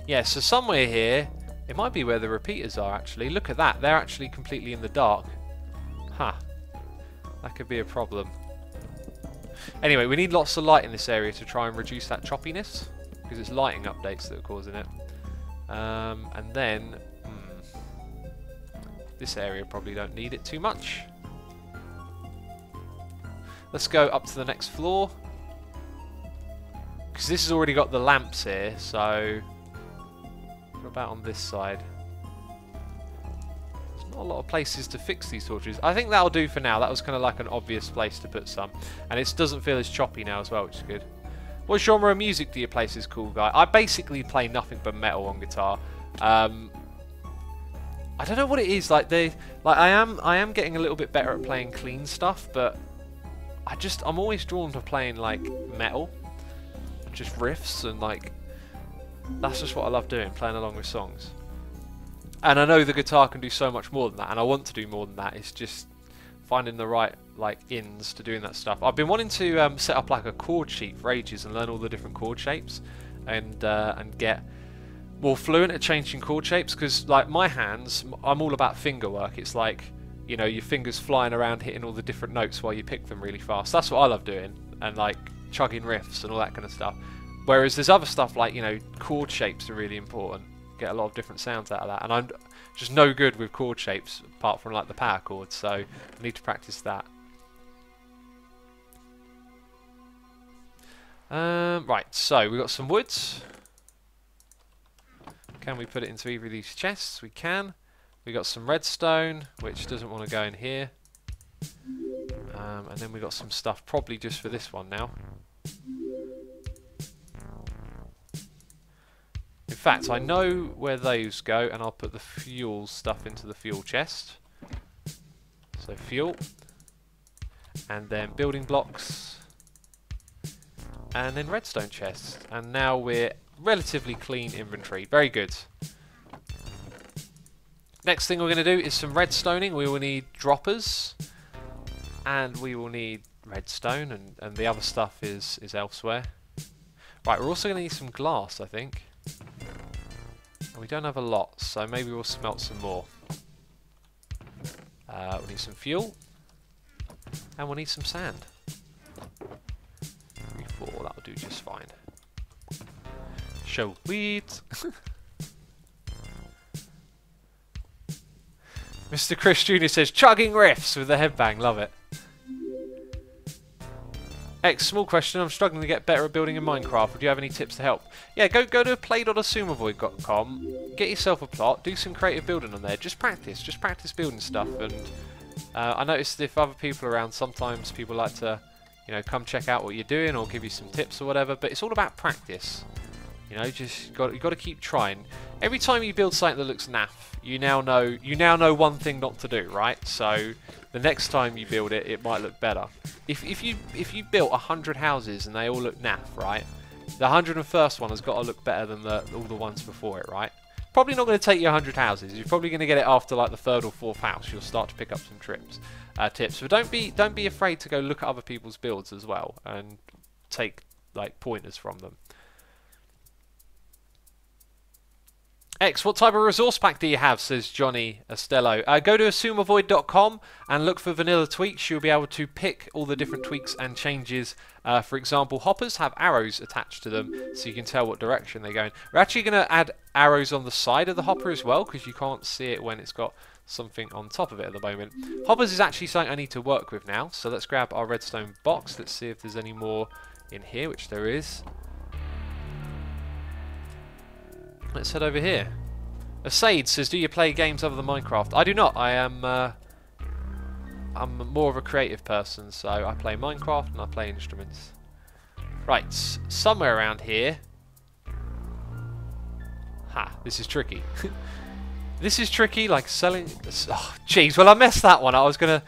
Yeah, so somewhere here, it might be where the repeaters are actually. Look at that, they're actually completely in the dark. Huh. That could be a problem. Anyway, we need lots of light in this area to try and reduce that choppiness, because it's lighting updates that are causing it. And then, this area probably don't need it too much. Let's go up to the next floor, because this has already got the lamps here, so what about on this side? There's not a lot of places to fix these torches. I think that'll do for now. That was kind of like an obvious place to put some, and it doesn't feel as choppy now as well, which is good. What genre of music do you play, says Cool Guy? I basically play nothing but metal on guitar. I don't know what it is. Like I am getting a little bit better at playing clean stuff, but I'm always drawn to playing like metal, just riffs, and like that's just what I love doing, playing along with songs. And I know the guitar can do so much more than that, and I want to do more than that. It's just finding the right like ins to doing that stuff. I've been wanting to set up like a chord sheet for ages and learn all the different chord shapes, and get more fluent at changing chord shapes, because like my hands, I'm all about finger work. It's like, you know, your fingers flying around hitting all the different notes while you pick them really fast. That's what I love doing, and like chugging riffs and all that kind of stuff. Whereas there's other stuff like, you know, chord shapes are really important. Get a lot of different sounds out of that, and I'm just no good with chord shapes apart from like the power chords, so I need to practice that. Right, so we've got some woods. Can we put it into either of these chests? We can. We got some redstone, which doesn't want to go in here. And then we got some stuff probably just for this one now. In fact, I know where those go, and I'll put the fuel stuff into the fuel chest. So fuel, and then building blocks, and then redstone chests. And now we're relatively clean inventory. Very good. Next thing we're going to do is some redstoning. We will need droppers, and we will need redstone, and the other stuff is elsewhere. Right, we're also going to need some glass, I think. And we don't have a lot, so maybe we'll smelt some more. We'll need some fuel, and we'll need some sand. 3, 4, that'll do just fine. Show wheat. Mr. Chris Jr. says, chugging riffs with the headbang, love it. X, small question, I'm struggling to get better at building in Minecraft. Would you have any tips to help? Yeah, go to play.asumavoid.com, get yourself a plot, do some creative building on there. Just practice building stuff. And I noticed if other people are around, sometimes people like to, you know, come check out what you're doing or give you some tips or whatever. But it's all about practice. You know, just you got to keep trying. Every time you build something that looks naff, you now know one thing not to do, right? So the next time you build it, it might look better. If you built 100 houses and they all look naff, right? The 101st one has got to look better than all the ones before it, right? Probably not going to take you 100 houses. You're probably going to get it after like the 3rd or 4th house. You'll start to pick up some tips. But don't be afraid to go look at other people's builds as well and take like pointers from them. X, what type of resource pack do you have, says Johnny Estello. Go to assumeavoid.com and look for vanilla tweaks. You'll be able to pick all the different tweaks and changes. For example, hoppers have arrows attached to them, so you can tell what direction they're going. We're actually going to add arrows on the side of the hopper as well, because you can't see it when it's got something on top of it at the moment. Hoppers is actually something I need to work with now, so let's grab our redstone box. Let's see if there's any more in here, which there is. Let's head over here. Asade says, do you play games other than Minecraft? I do not. I'm more of a creative person, so I play Minecraft and I play instruments. Right, somewhere around here. Ha, this is tricky. This is tricky, like selling. Oh, jeez. Well, I messed that one. I was gonna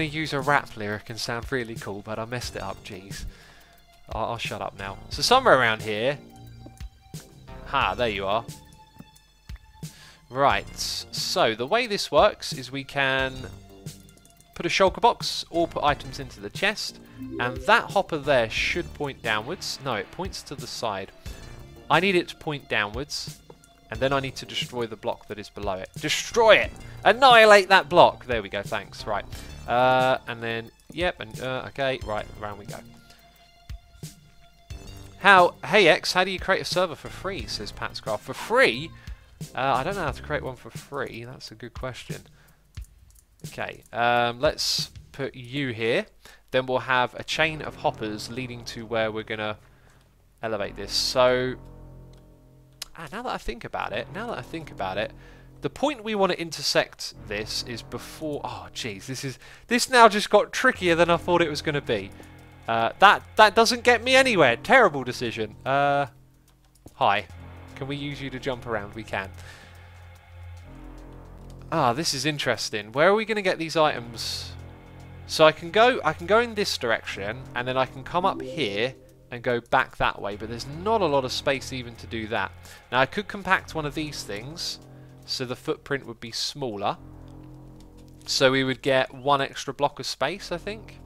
use a rap lyric and sound really cool, but I messed it up. Jeez. I'll shut up now. So somewhere around here. Ha, there you are. Right, so the way this works is we can put a shulker box or put items into the chest, and that hopper there should point downwards. No, it points to the side. I need it to point downwards, and then I need to destroy the block that is below it. Destroy it! Annihilate that block! There we go, thanks. Right, and then, yep, and okay, right, around we go. Hey X, how do you create a server for free, says Patscraft. For free? I don't know how to create one for free. That's a good question. Okay, let's put you here. Then we'll have a chain of hoppers leading to where we're going to elevate this. So, now that I think about it, the point we want to intersect this is before... Oh, jeez, this now just got trickier than I thought it was going to be. That doesn't get me anywhere. Terrible decision. Hi. Can we use you to jump around? We can. Ah, this is interesting. Where are we going to get these items? So I can go in this direction, and then I can come up here and go back that way, but there's not a lot of space even to do that. Now I could compact one of these things, so the footprint would be smaller. So we would get one extra block of space, I think.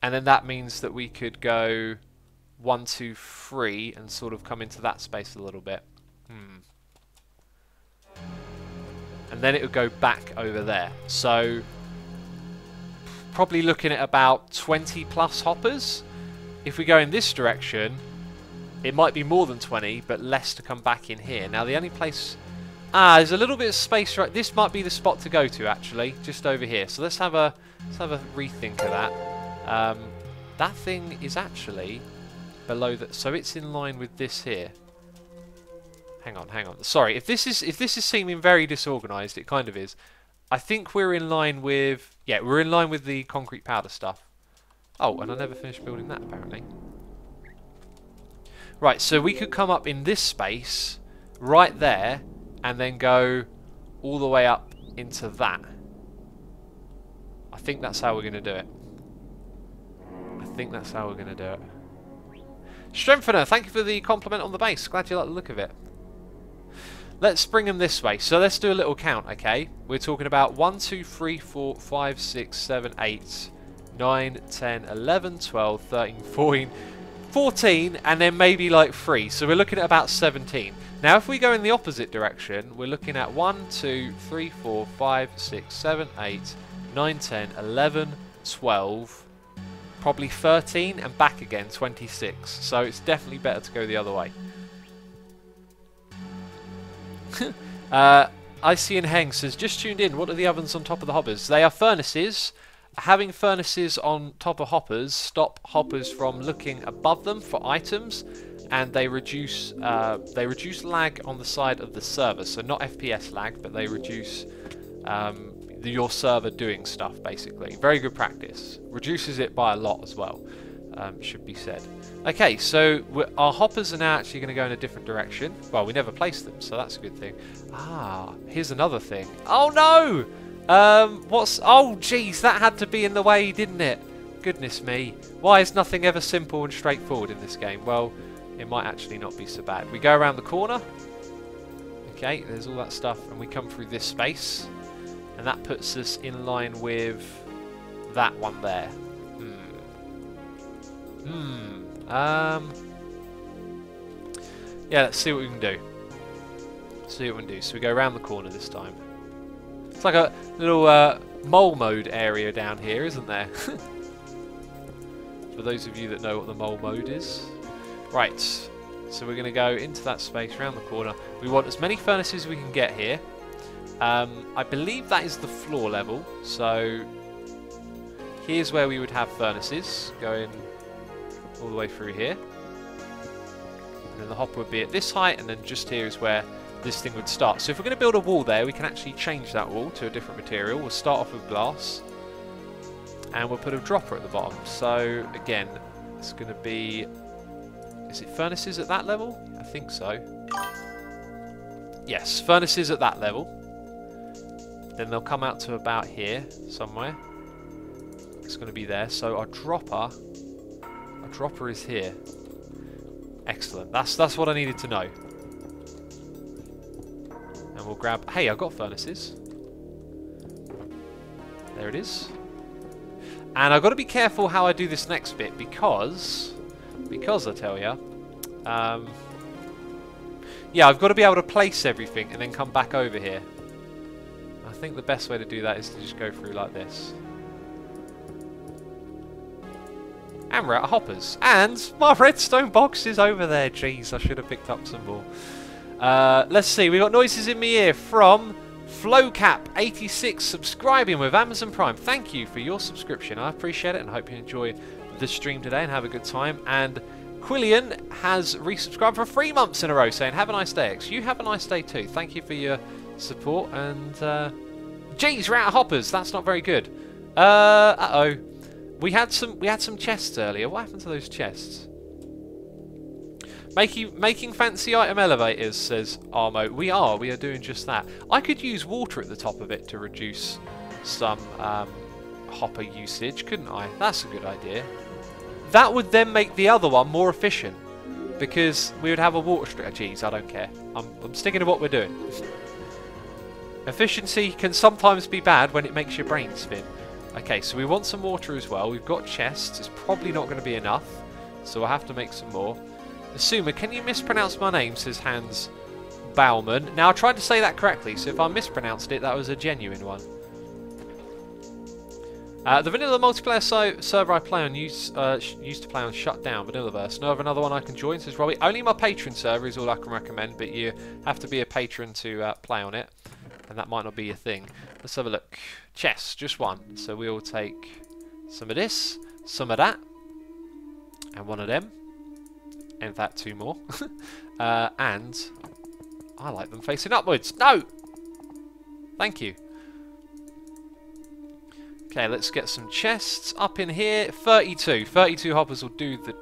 And then that means that we could go 1, 2, 3 and sort of come into that space a little bit. And then it would go back over there. So probably looking at about 20 plus hoppers. If we go in this direction, it might be more than 20, but less to come back in here. Now the only place... there's a little bit of space right... This might be the spot to go to, actually, just over here. So let's have a rethink of that. That thing is actually below that, so it's in line with this here. Hang on. Sorry, if this is seeming very disorganized, it kind of is. I think we're in line with... Yeah, we're in line with the concrete powder stuff. Oh, and I never finished building that, apparently. Right, so we could come up in this space, right there, and then go all the way up into that. I think that's how we're going to do it. Strengthener, thank you for the compliment on the base. Glad you like the look of it. Let's bring them this way. So let's do a little count, okay? We're talking about 1, 2, 3, 4, 5, 6, 7, 8, 9, 10, 11, 12, 13, 14, 14, and then maybe like 3. So we're looking at about 17. Now if we go in the opposite direction, we're looking at 1, 2, 3, 4, 5, 6, 7, 8, 9, 10, 11, 12, probably 13, and back again 26. So it's definitely better to go the other way. IC and Heng says, just tuned in, what are the ovens on top of the hoppers? They are furnaces. Having furnaces on top of hoppers stop hoppers from looking above them for items, and they reduce lag on the side of the server. So not FPS lag, but they reduce your server doing stuff, basically. Very good practice. Reduces it by a lot as well, should be said. Okay, so our hoppers are now actually going to go in a different direction. Well, we never placed them, so that's a good thing. Here's another thing. Oh no! Oh jeez, that had to be in the way, didn't it? Goodness me. Why is nothing ever simple and straightforward in this game? Well, it might actually not be so bad. We go around the corner. Okay, there's all that stuff, and we come through this space. And that puts us in line with that one there. Yeah, let's see what we can do. See what we can do. So we go around the corner this time. It's like a little mole mode area down here, isn't there? For those of you that know what the mole mode is. Right, so we're going to go into that space around the corner. We want as many furnaces as we can get here. I believe that is the floor level, so here's where we would have furnaces going all the way through here. And then the hopper would be at this height, and then just here is where this thing would start. So if we're going to build a wall there, we can actually change that wall to a different material. We'll start off with glass, and we'll put a dropper at the bottom. So again, it's going to be... Is it furnaces at that level? I think so. Yes, furnaces at that level. Then they'll come out to about here somewhere. It's going to be there. So our dropper is here. Excellent. That's what I needed to know. And we'll grab... Hey, I've got furnaces. There it is. And I've got to be careful how I do this next bit because I tell you, yeah, I've got to be able to place everything and then come back over here. I think the best way to do that is to just go through like this. And we're out of hoppers. And my redstone box is over there. Jeez, I should have picked up some more. Let's see, we got noises in my ear from Flowcap86 subscribing with Amazon Prime. Thank you for your subscription. I appreciate it and I hope you enjoy the stream today and have a good time. And Quillian has resubscribed for 3 months in a row saying have a nice day, X. You have a nice day too. Thank you for your support. And geez, we're out of hoppers. That's not very good. Uh-oh. We had some chests earlier. What happened to those chests? Making fancy item elevators, says Armo. We are doing just that. I could use water at the top of it to reduce some hopper usage, couldn't I? That's a good idea. That would then make the other one more efficient, because we would have a water stream. Geez, I don't care. I'm sticking to what we're doing. Efficiency can sometimes be bad when it makes your brain spin. Okay, so we want some water as well. We've got chests. It's probably not going to be enough, so we'll have to make some more. Asuma, can you mispronounce my name, says Hans Baumann. Now, I tried to say that correctly, so if I mispronounced it, that was a genuine one. The vanilla multiplayer server I play on used to play on shut down, Vanillaverse. Know of another one I can join, says Robbie. Only my patron server is all I can recommend, but you have to be a patron to play on it, and that might not be a thing. Let's have a look. Chess, just one. So we'll take some of this, some of that, and one of them. In fact, 2 more. And I like them facing upwards. No! Thank you. Okay, let's get some chests up in here. 32. 32 hoppers will do the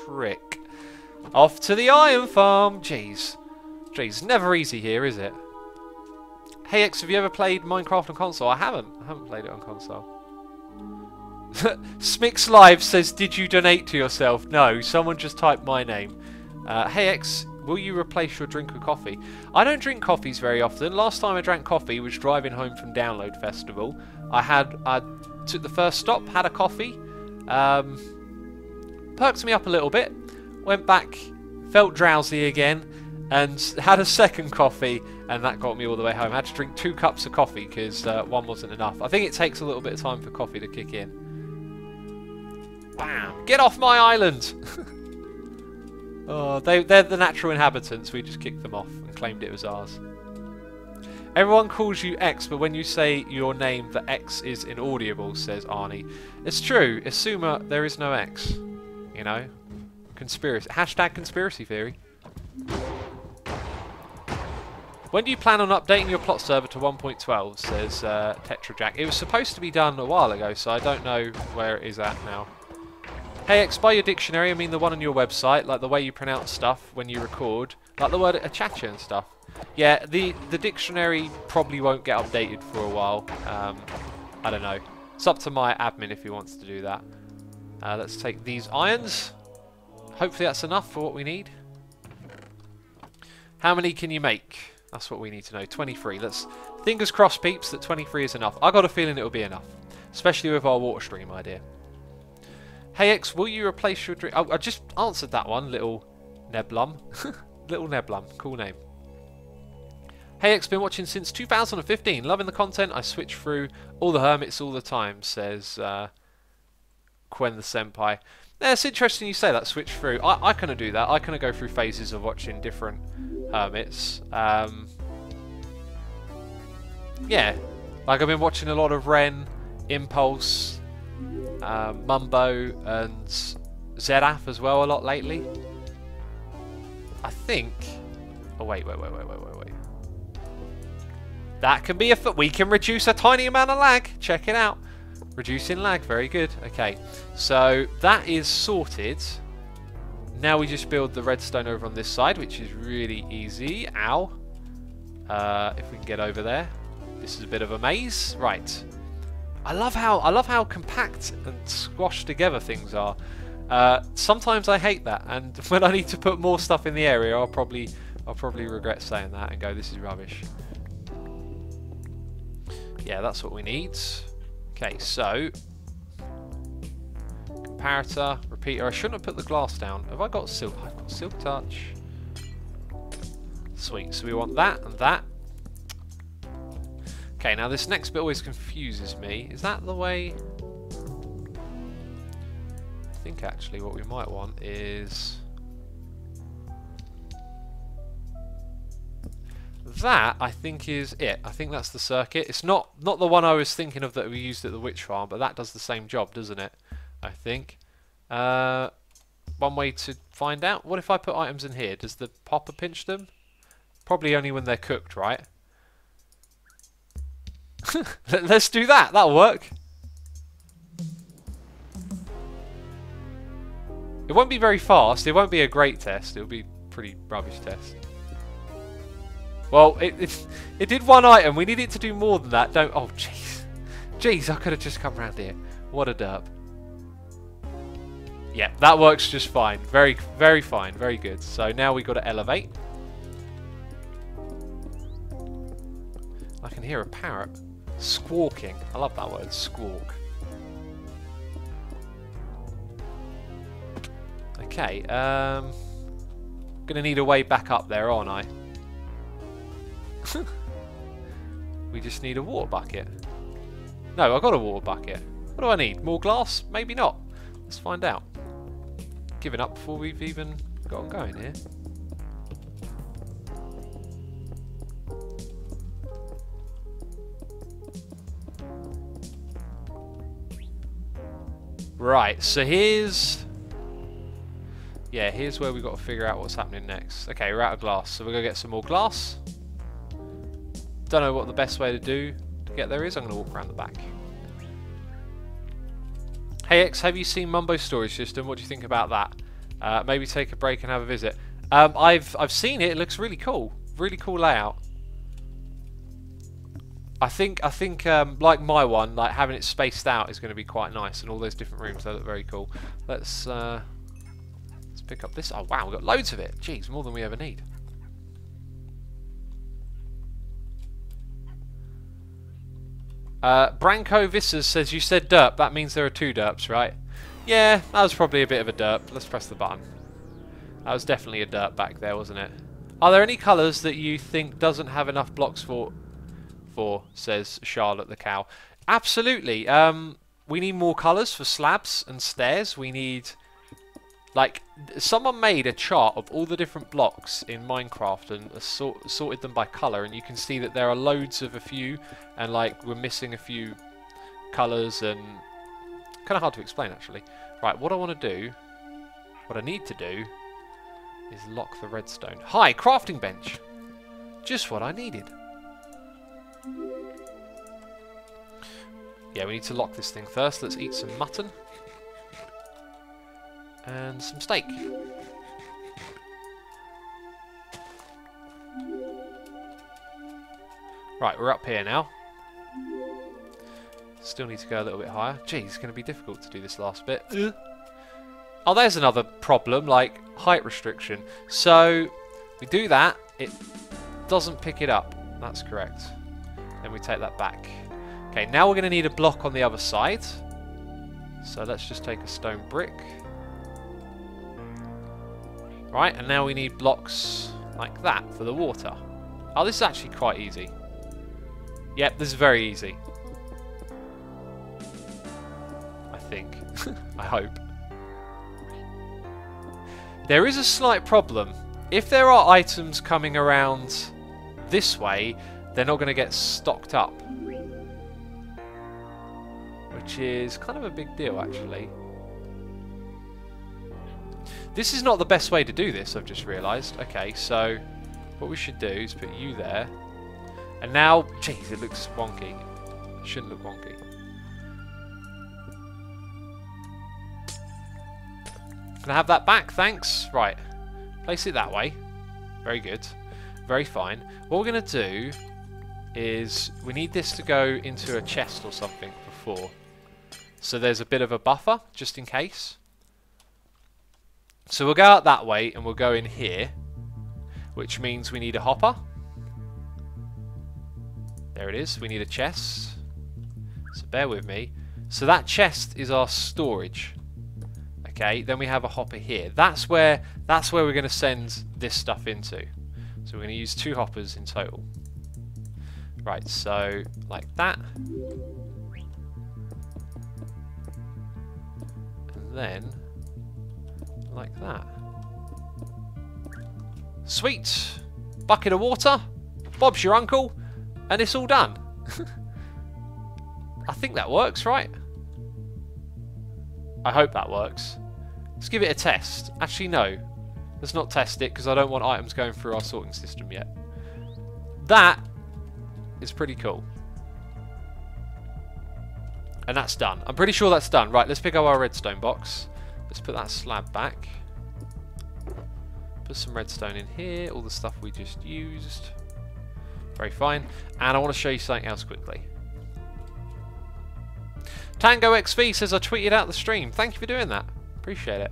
trick. Off to the iron farm. Jeez. Jeez, never easy here, is it? Hey X, have you ever played Minecraft on console? I haven't. I haven't played it on console. Smix Live says, did you donate to yourself? No, someone just typed my name. Hey X, will you replace your drink with coffee? I don't drink coffees very often. Last time I drank coffee was driving home from Download Festival. I took the first stop, had a coffee, perked me up a little bit, went back, felt drowsy again, and had a second coffee, and that got me all the way home. I had to drink 2 cups of coffee because one wasn't enough. I think it takes a little bit of time for coffee to kick in. Bam! Get off my island! Oh, they're the natural inhabitants. We just kicked them off and claimed it was ours. Everyone calls you X, but when you say your name, the X is inaudible, says Arnie. It's true. Asuma, there is no X. You know? Conspiracy. Hashtag conspiracy theory. When do you plan on updating your plot server to 1.12, says Tetrajack. It was supposed to be done a while ago, so I don't know where it is at now. Hey X, by your dictionary, I mean the one on your website, like the way you pronounce stuff when you record, like the word achacha and stuff. Yeah, the dictionary probably won't get updated for a while. I don't know. It's up to my admin if he wants to do that. Let's take these irons. Hopefully that's enough for what we need. How many can you make? That's what we need to know. 23. Let's fingers crossed, peeps, that 23 is enough. I got a feeling it'll be enough, especially with our water stream idea. Hey X, will you replace your drink? Oh, I just answered that one, little Neblum. Little Neblum. Cool name. Hey X, been watching since 2015. Loving the content. I switch through all the hermits all the time, says Quen the Senpai. Yeah, it's interesting you say that, switch through. I kind of do that. I kind of go through phases of watching different hermits. Yeah, like I've been watching a lot of Ren, Impulse, Mumbo, and Zeraf as well a lot lately. I think... Oh, wait. That can be we can reduce a tiny amount of lag. Check it out. Reducing lag, very good. Okay, so that is sorted. Now we just build the redstone over on this side, which is really easy. Ow. If we can get over there. This is a bit of a maze. Right. I love how compact and squashed together things are. Sometimes I hate that, and when I need to put more stuff in the area, I'll probably regret saying that and go, this is rubbish. Yeah, that's what we need. Okay, so comparator, repeater. I shouldn't have put the glass down. Have I got silk? I've got silk touch. Sweet. So we want that and that. Okay, now this next bit always confuses me. Is that the way? I think actually what we might want is that. I think is it. I think that's the circuit. It's not the one I was thinking of that we used at the witch farm, but that does the same job, doesn't it? I think. One way to find out. What if I put items in here? Does the popper pinch them? Probably only when they're cooked, right? Let's do that. That'll work. It won't be very fast. It won't be a great test. It'll be a pretty rubbish test. Well, it did one item. We need it to do more than that. Don't. Oh, jeez. Jeez, I could have just come around here. What a derp. Yeah, that works just fine. Very, very fine. Very good. So now we've got to elevate. I can hear a parrot squawking. I love that word, squawk. Okay, gonna need a way back up there, aren't I? We just need a water bucket. No, I got a water bucket. What do I need? More glass? Maybe not. Let's find out. Giving up before we've even gotten going here. Right, so here's where we've got to figure out what's happening next. Okay, we're out of glass, so we're going to get some more glass. Don't know what the best way to get there is. I'm going to walk around the back. Hey X, have you seen Mumbo's storage system? What do you think about that? Maybe take a break and have a visit. I've seen it. It looks really cool. Really cool layout. I think like my one, like having it spaced out is going to be quite nice, and all those different rooms, they look very cool. Let's pick up this. Oh wow, we've got loads of it. Jeez, more than we ever need. Branko Visas says, you said derp, that means there are two derps, right? Yeah, that was probably a bit of a derp. Let's press the button. That was definitely a derp back there, wasn't it? Are there any colours that you think doesn't have enough blocks for, says Charlotte the cow? Absolutely. We need more colours for slabs and stairs. We need... Like, someone made a chart of all the different blocks in Minecraft and sorted them by colour, and you can see that there are loads of a few, and like we're missing a few colours, and kind of hard to explain actually. Right, what I want to do, what I need to do, is lock the redstone. Hi, crafting bench! Just what I needed. Yeah, we need to lock this thing first. Let's eat some mutton. And some steak. Right, we're up here now. Still need to go a little bit higher. Gee, it's going to be difficult to do this last bit. Oh, there's another problem, like height restriction. So, we do that, it doesn't pick it up. That's correct. Then we take that back. Okay, now we're going to need a block on the other side. So let's just take a stone brick. Right, and now we need blocks like that for the water. Oh, this is actually quite easy. Yep, this is very easy. I think. I hope. There is a slight problem. If there are items coming around this way, they're not going to get stocked up. Which is kind of a big deal, actually. This is not the best way to do this, I've just realised. Okay, so what we should do is put you there. And now, jeez, it looks wonky. It shouldn't look wonky. Can I have that back? Thanks. Right. Place it that way. Very good. Very fine. What we're going to do is we need this to go into a chest or something before. So there's a bit of a buffer, just in case. So we'll go out that way and we'll go in here, which means we need a hopper. There it is. We need a chest. So bear with me. So that chest is our storage. Okay, then we have a hopper here. That's where we're going to send this stuff into. So we're going to use 2 hoppers in total. Right, so like that. And then like that. Sweet! Bucket of water. Bob's your uncle. And it's all done. I think that works, right? I hope that works. Let's give it a test. Actually, no. Let's not test it because I don't want items going through our sorting system yet. That is pretty cool. And that's done. I'm pretty sure that's done. Right, let's pick up our redstone box. Let's put that slab back. Put some redstone in here. All the stuff we just used. Very fine. And I want to show you something else quickly. Tango XV says I tweeted out the stream. Thank you for doing that. Appreciate it.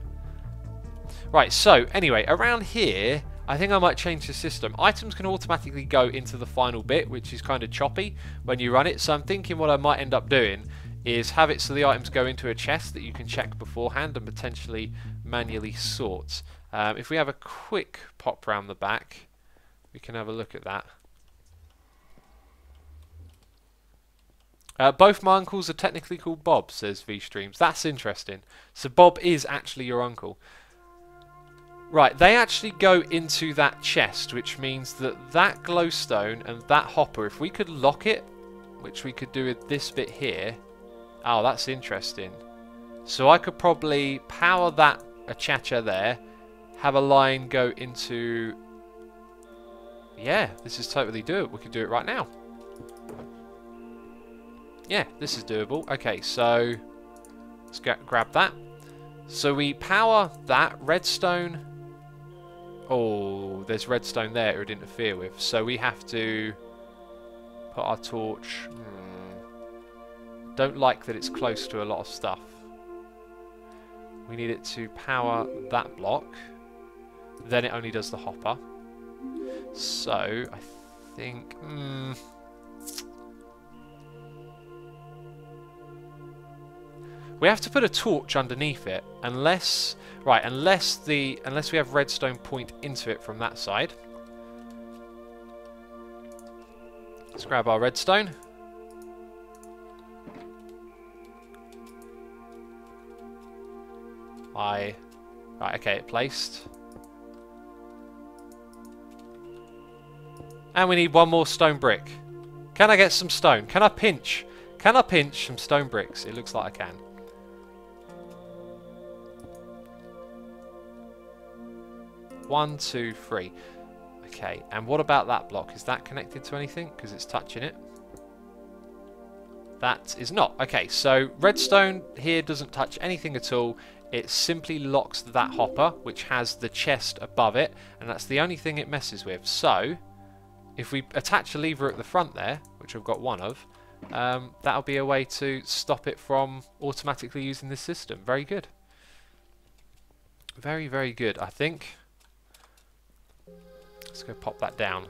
Right, so anyway, around here, I think I might change the system. Items can automatically go into the final bit, which is kind of choppy when you run it. So I'm thinking what I might end up doing is have it so the items go into a chest that you can check beforehand and potentially manually sort. If we have a quick pop round the back, we can have a look at that. Both my uncles are technically called Bob, says VStreams. That's interesting. So Bob is actually your uncle. Right, they actually go into that chest, which means that that glowstone and that hopper, if we could lock it, which we could do with this bit here. Oh, that's interesting. So I could probably power that achacha there, have a line go into... Yeah, this is totally doable. We could do it right now. Yeah, this is doable. Okay, so let's grab that. So we power that redstone. Oh, there's redstone there it would interfere with. So we have to put our torch. Don't like that it's close to a lot of stuff. We need it to power that block. Then it only does the hopper. So I think... we have to put a torch underneath it, unless we have redstone point into it from that side. Let's grab our redstone. Right, okay, it placed. And we need one more stone brick. Can I get some stone? Can I pinch some stone bricks? It looks like I can. One, two, three. Okay, and what about that block? Is that connected to anything? Because it's touching it. That is not. Okay, so redstone here doesn't touch anything at all. It simply locks that hopper, which has the chest above it, and that's the only thing it messes with. So, if we attach a lever at the front there, which I've got one of, that'll be a way to stop it from automatically using this system. Very good. Very, very good, I think. Let's go pop that down.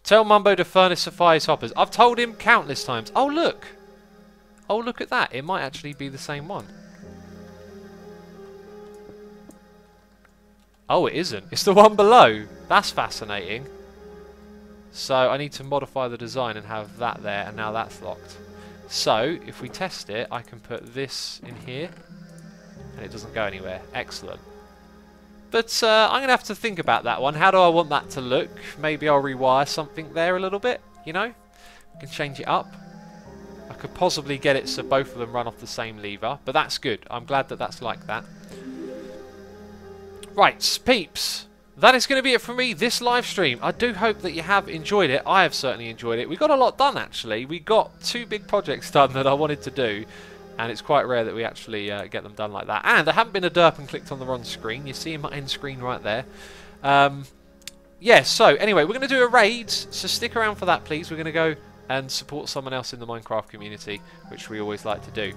Tell Mumbo to furnaceify his hoppers. I've told him countless times. Oh, look. Oh, look at that. It might actually be the same one. Oh, it isn't. It's the one below. That's fascinating. So I need to modify the design and have that there, and now that's locked. So if we test it, I can put this in here, and it doesn't go anywhere. Excellent. But I'm going to have to think about that one. How do I want that to look? Maybe I'll rewire something there a little bit, you know? I can change it up. I could possibly get it so both of them run off the same lever, but that's good. I'm glad that that's like that. Right, peeps. That is going to be it for me, this live stream. I do hope that you have enjoyed it. I have certainly enjoyed it. We got a lot done, actually. We got 2 big projects done that I wanted to do, and it's quite rare that we actually get them done like that. And I haven't been a derp and clicked on the wrong screen. You see my end screen right there. Yeah, so anyway, we're going to do a raid, so stick around for that, please. We're going to go and support someone else in the Minecraft community, which we always like to do.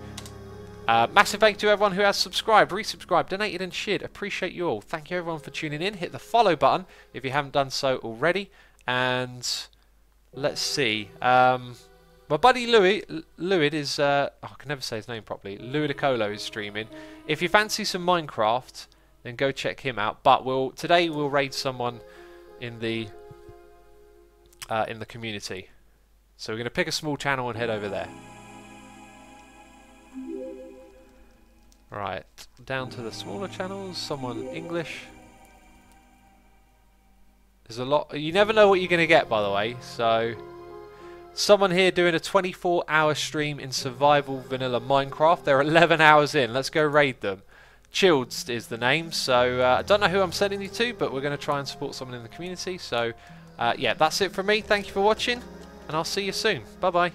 Massive thank you to everyone who has subscribed, resubscribed, donated and shared. Appreciate you all. Thank you everyone for tuning in. Hit the follow button if you haven't done so already. And let's see. My buddy Louis is... I can never say his name properly. Louis DeColo is streaming. If you fancy some Minecraft, then go check him out. But today we'll raid someone in the community. So we're going to pick a small channel and head over there. Right, down to the smaller channels, someone English. There's a lot, you never know what you're going to get, by the way, so... Someone here doing a 24-hour stream in survival vanilla Minecraft. They're 11 hours in, let's go raid them. Chilled is the name, so I don't know who I'm sending you to, but we're going to try and support someone in the community, so... yeah, that's it from me, thank you for watching, and I'll see you soon. Bye-bye.